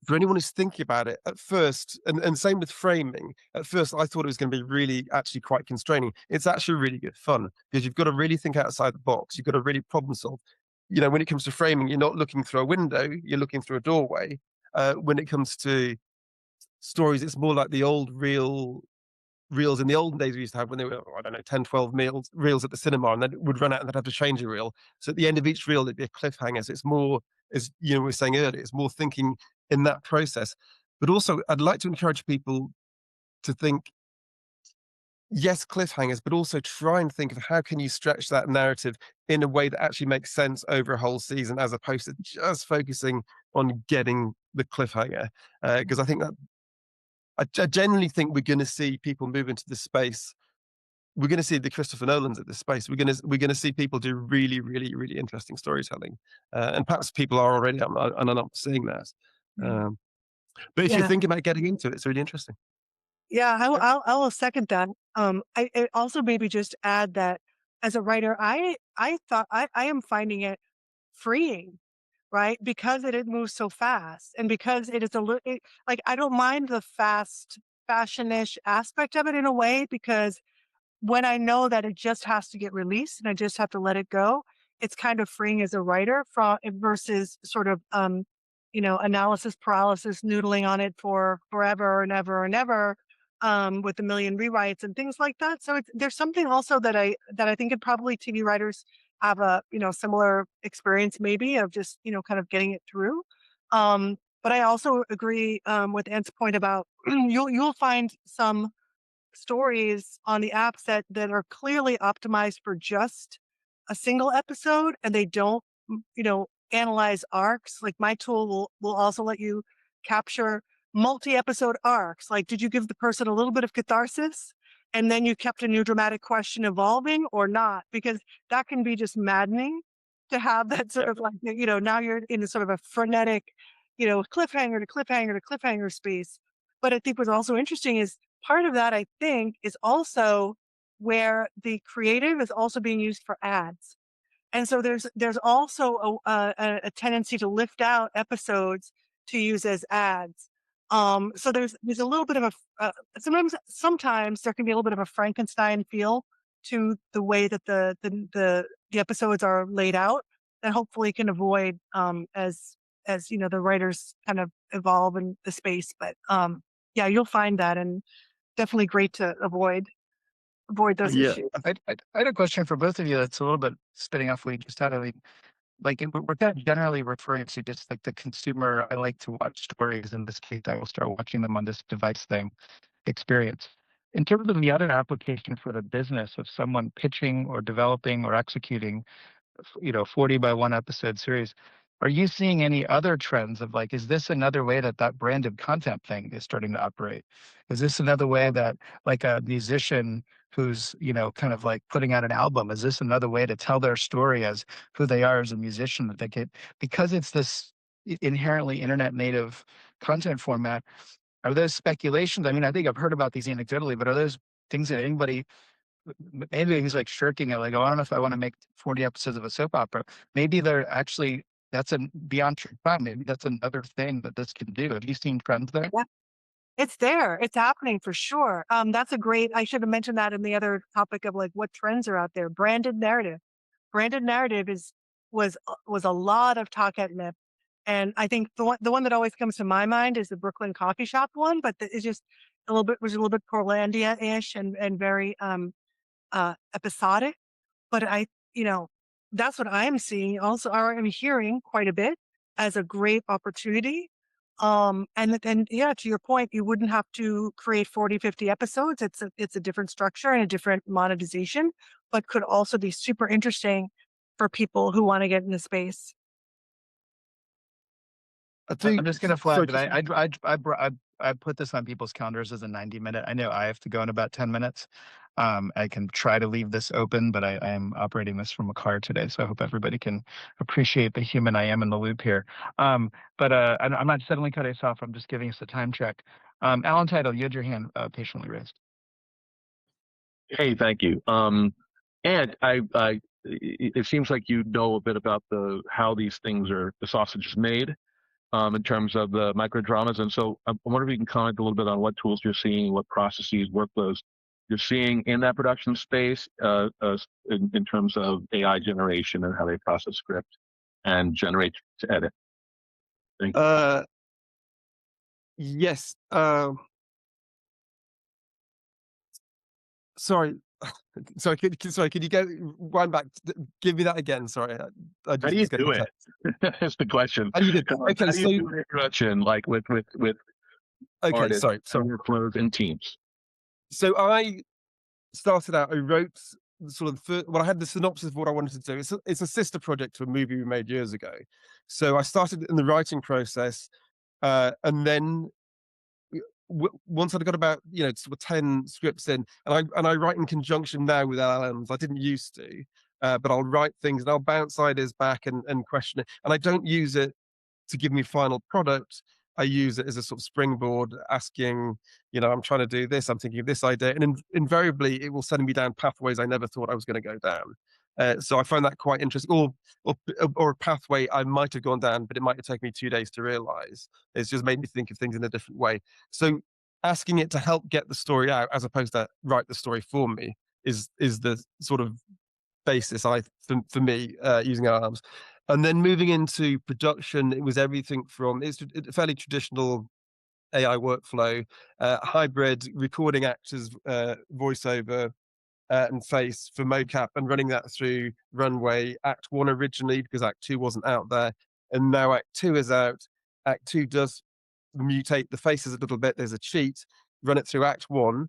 For anyone who's thinking about it at first, and same with framing, at first I thought it was going to be really actually quite constraining. It's actually really good fun because you've got to really think outside the box. You've got to really problem solve. When it comes to framing, you're not looking through a window, you're looking through a doorway. When it comes to stories, it's more like the old reels in the olden days we used to have when they were, 10, 12 reels at the cinema, and then it would run out and they'd have to change a reel. So at the end of each reel, there'd be a cliffhanger. So it's more, as we were saying earlier, it's more thinking in that process. But also, I'd like to encourage people to think yes, cliffhangers, but also try and think of how can you stretch that narrative in a way that actually makes sense over a whole season, as opposed to just focusing on getting the cliffhanger. Because I think that I genuinely think we're going to see people move into this space. We're going to see the Christopher Nolans at this space. We're going to see people do really, really, really interesting storytelling, and perhaps people are already, and I'm not seeing that. Um, but if you're Yeah. thinking about getting into it, it's really interesting. Yeah, I will second that. I also maybe just add that as a writer, I thought I am finding it freeing, right? Because it moves so fast, and because it is like I don't mind the fast fashionish aspect of it in a way, because when I know that it just has to get released and I just have to let it go, it's kind of freeing as a writer from versus sort of analysis paralysis, noodling on it for forever and ever and ever, with a million rewrites and things like that. So there's something also that I think it probably TV writers have a similar experience maybe of just kind of getting it through. But I also agree with Ant's point about you'll find some stories on the apps that are clearly optimized for just a single episode, and they don't analyze arcs. Like my tool will also let you capture multi-episode arcs. Like, did you give the person a little bit of catharsis and then you kept a new dramatic question evolving or not? Because that can be just maddening to have that sort of like now you're in a sort of a frenetic cliffhanger to cliffhanger to cliffhanger space. But I think what's also interesting is part of that, I think, is also where the creative is also being used for ads. And so there's also a tendency to lift out episodes to use as ads. So there's a little bit of sometimes there can be a little bit of a Frankenstein feel to the way that the episodes are laid out that hopefully can avoid as the writers kind of evolve in the space. But yeah, you'll find that, and definitely great to avoid those Yeah, issues. I had a question for both of you that's a little bit spinning off what we just had. I mean, like we're kind of generally referring to just like the consumer. I like to watch stories. In this case, I will start watching them on this device thing experience. In terms of the other application for the business of someone pitching or developing or executing 40 by 1 episode series, are you seeing any other trends of like, is this another way that branded content thing is starting to operate? Is this another way that like a musician who's kind of like putting out an album, is this another way to tell their story as who they are as a musician, that they get, because it's this inherently internet native content format? Are those speculations? I mean, I think I've heard about these anecdotally, but are those things that anybody, maybe he's like shirking it, like, oh, I don't know if I want to make 40 episodes of a soap opera. Maybe they're actually, that's a beyond true crime. Maybe that's another thing that this can do. Have you seen trends there? Yeah, it's there. It's happening for sure. That's a great. I should have mentioned that in the other topic of like what trends are out there. Branded narrative. Branded narrative was a lot of talk at MIP, and I think the one that always comes to my mind is the Brooklyn coffee shop one, but it's just a little bit Portlandia ish and very episodic. But that's what I'm seeing also, or I'm hearing quite a bit as a great opportunity. And yeah, to your point, you wouldn't have to create 40, 50 episodes. It's a different structure and a different monetization, but could also be super interesting for people who want to get in the space. I'm just gonna flag that I put this on people's calendars as a 90-minute. I know I have to go in about 10 minutes. I can try to leave this open, but I am operating this from a car today, so I hope everybody can appreciate the human I am in the loop here. But I'm not suddenly cutting us off. I'm just giving us a time check. Alan Title, you had your hand patiently raised. Hey, thank you. And it seems like you know a bit about how these things the sausage is made, in terms of the microdramas. And so I wonder if you can comment a little bit on what tools you're seeing, what processes, workflows you're seeing in that production space, in terms of AI generation and how they process script and generate to edit. Thank you. Yes. Sorry. Sorry, could you go wind back? Give me that again. Sorry. I just How do you was getting do it? That's the question. How do you do it? Okay, How do you do production, like with okay, artists sorry. and workflows and teams? So started out, I wrote sort of I had the synopsis of what I wanted to do. It's a sister project to a movie we made years ago. So I started in the writing process, and then once I'd got about sort of 10 scripts in, and I write in conjunction now with LLMs. I didn't used to, but I'll write things and I'll bounce ideas back and question it. And I don't use it to give me final product. I use it as a sort of springboard, asking, I'm trying to do this, I'm thinking of this idea, and invariably it will send me down pathways I never thought I was going to go down. So I find that quite interesting, or a pathway I might have gone down, but it might have taken me 2 days to realize. It's just made me think of things in a different way. So asking it to help get the story out, as opposed to write the story for me, is the sort of basis for me using LLMs. And then moving into production, it was everything from it's a fairly traditional AI workflow, hybrid recording actors, voiceover and face for mocap, and running that through Runway. Act 1 originally, because Act 2 wasn't out there, and now Act 2 is out. Act 2 does mutate the faces a little bit. There's a cheat. Run it through Act 1,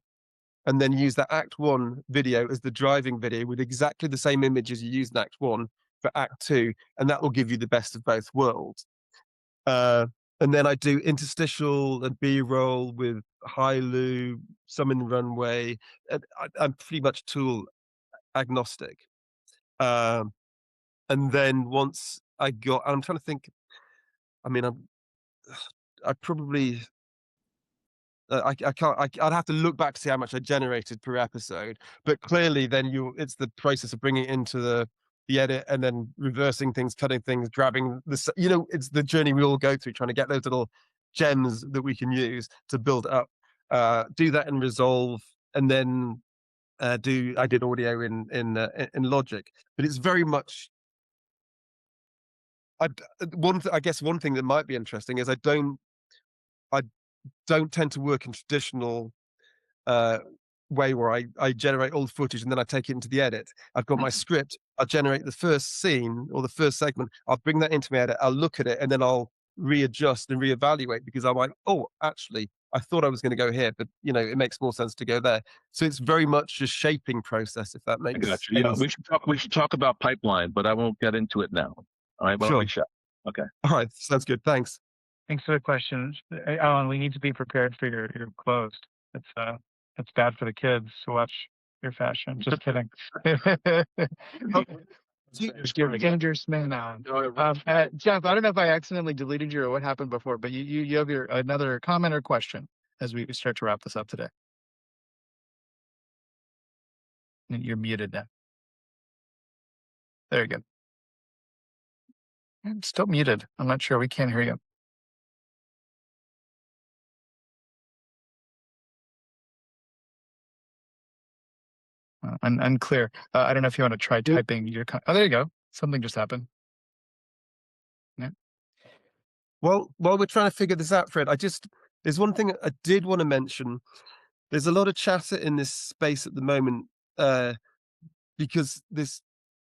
and then use that Act 1 video as the driving video with exactly the same images you used in Act 1 for Act 2, and that will give you the best of both worlds. And then I do interstitial and B-roll with Hailu, some in Runway. I'm pretty much tool agnostic. And then once I'm trying to think, I mean, I probably I can't. I'd have to look back to see how much I generated per episode. But clearly, then it's the process of bringing it into the edit, and then reversing things, cutting things, grabbing the. It's the journey we all go through, trying to get those little gems that we can use to build up. Do that in Resolve, and then I did audio in Logic. But it's very much. I guess one thing that might be interesting is I don't tend to work in traditional way where I generate all the footage and then I take it into the edit. I've got my script. I'll generate the first scene or the first segment. I'll bring that into my edit. I'll look at it, and then I'll readjust and reevaluate, because I'm like, oh, actually, I thought I was going to go here, but it makes more sense to go there. So it's very much a shaping process, if that I makes got you. Yeah, sense. we should talk about pipeline, but I won't get into it now. All right, Sure. Okay. All right, sounds good. Thanks. Thanks for the question, Alan. We need to be prepared for your closed. It's bad for the kids to watch your fashion. Just kidding. Dangerous man now. Jeff, I don't know if I accidentally deleted you or what happened before, but you have another comment or question as we start to wrap this up today. You're muted now. There you go. I'm still muted. I'm not sure. We can't hear you. Unclear. I don't know if you want to try typing your. Oh, there you go. Something just happened. Yeah. Well, while we're trying to figure this out, Fred, there's one thing I did want to mention. There's a lot of chatter in this space at the moment, because this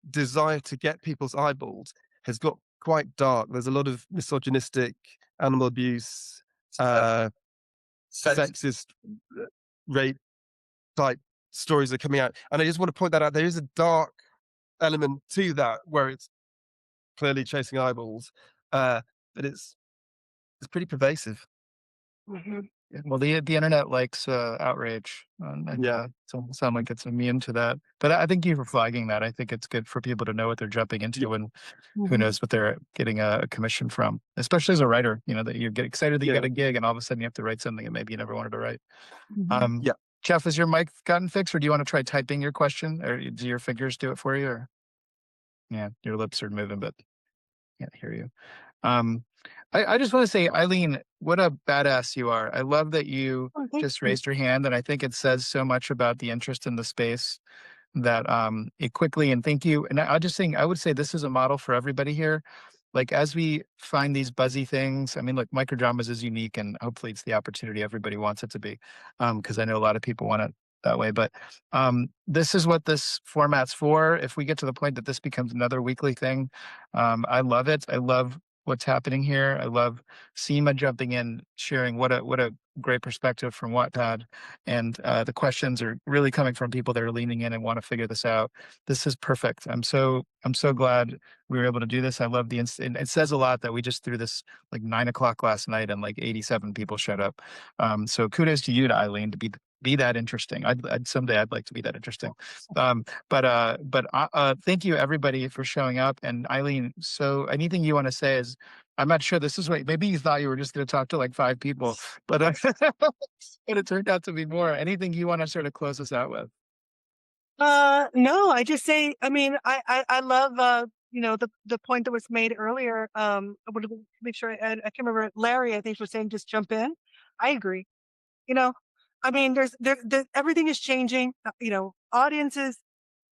desire to get people's eyeballs has got quite dark. There's a lot of misogynistic, animal abuse, sexist, rape type stories are coming out. And I just want to point that out. There is a dark element to that, where it's clearly chasing eyeballs, but it's pretty pervasive. Mm-hmm. Yeah, well, the internet likes outrage, and it doesn't sound like it's immune to that. But I thank you for flagging that. I think it's good for people to know what they're jumping into, and who knows what they're getting a commission from. Especially as a writer, that you get excited that you got a gig, and all of a sudden you have to write something that maybe you never wanted to write. Jeff, has your mic gotten fixed, or do you want to try typing your question, or do your fingers do it for you? Or yeah, your lips are moving, but can't hear you. I just want to say, Eileen, what a badass you are. I love that you just raised your hand, and I think it says so much about the interest in the space that it quickly, and thank you. And I would say this is a model for everybody here. Like, as we find these buzzy things, I mean, look, Microdramas is unique, and hopefully it's the opportunity everybody wants it to be, because I know a lot of people want it that way. But this is what this format's for. If we get to the point that this becomes another weekly thing, I love it. I love what's happening here. I love Seema jumping in, sharing what a great perspective from Wattpad, and the questions are really coming from people that are leaning in and want to figure this out. This is perfect. I'm so glad we were able to do this. I love the and it says a lot that we just threw this like 9 o'clock last night and like 87 people showed up. So kudos to you, to Eileen, to be that interesting. I'd someday I'd like to be that interesting. Thank you everybody for showing up. And Eileen, so anything you want to say is, I'm not sure this is what, maybe you thought you were just going to talk to like 5 people, but but it turned out to be more. Anything you want to sort of close us out with? No, I just say, I mean, I love, the point that was made earlier. I want to make sure I can't remember. Larry, I think, was saying just jump in. I agree. You know, I mean, there everything is changing. Audiences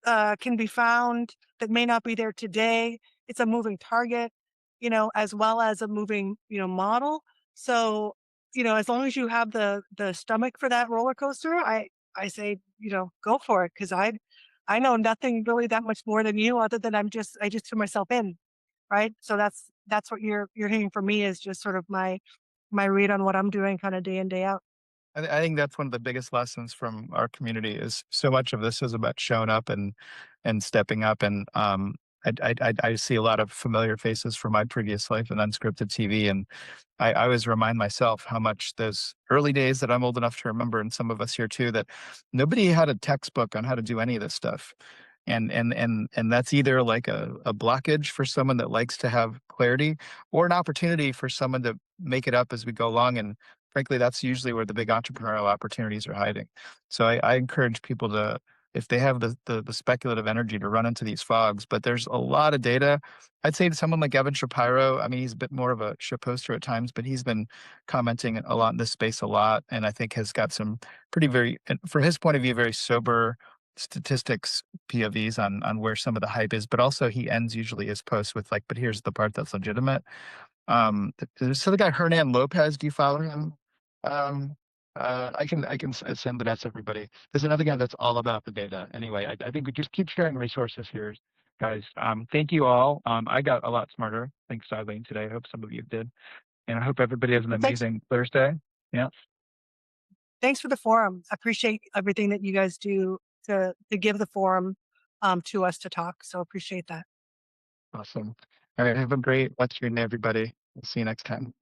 can be found that may not be there today. It's a moving target, as well as a moving, model. So, as long as you have the stomach for that roller coaster, I say, go for it, because I know nothing really that much more than you, other than I just threw myself in, right? So that's what you're hearing from me, is just sort of my read on what I'm doing, kind of day in, day out. I think that's one of the biggest lessons from our community, is so much of this is about showing up and stepping up. And I see a lot of familiar faces from my previous life in unscripted TV, and I always remind myself how much those early days that I'm old enough to remember, and some of us here too, that nobody had a textbook on how to do any of this stuff. And that's either like a blockage for someone that likes to have clarity, or an opportunity for someone to make it up as we go along. And frankly, that's usually where the big entrepreneurial opportunities are hiding. So I encourage people to, if they have the speculative energy, to run into these fogs. But there's a lot of data. I'd say to someone like Evan Shapiro, I mean, he's a bit more of a shitposter at times, but he's been commenting a lot in this space a lot, and I think has got some pretty very, for his point of view, very sober statistics POVs on where some of the hype is. But also he ends usually his posts with like, but here's the part that's legitimate. There's the guy Hernan Lopez. Do you follow him? Um, I can send the that's everybody. There's another guy that's all about the data. Anyway, I think we just keep sharing resources here, guys. Thank you all. I got a lot smarter thanks to Eileen today. I hope some of you did, and I hope everybody has an Thanks. amazing Thursday. Yeah. Thanks for the forum. I appreciate everything that you guys do to give the forum to us to talk. So appreciate that. Awesome. All right. Have a great rest of your day, everybody. We'll see you next time.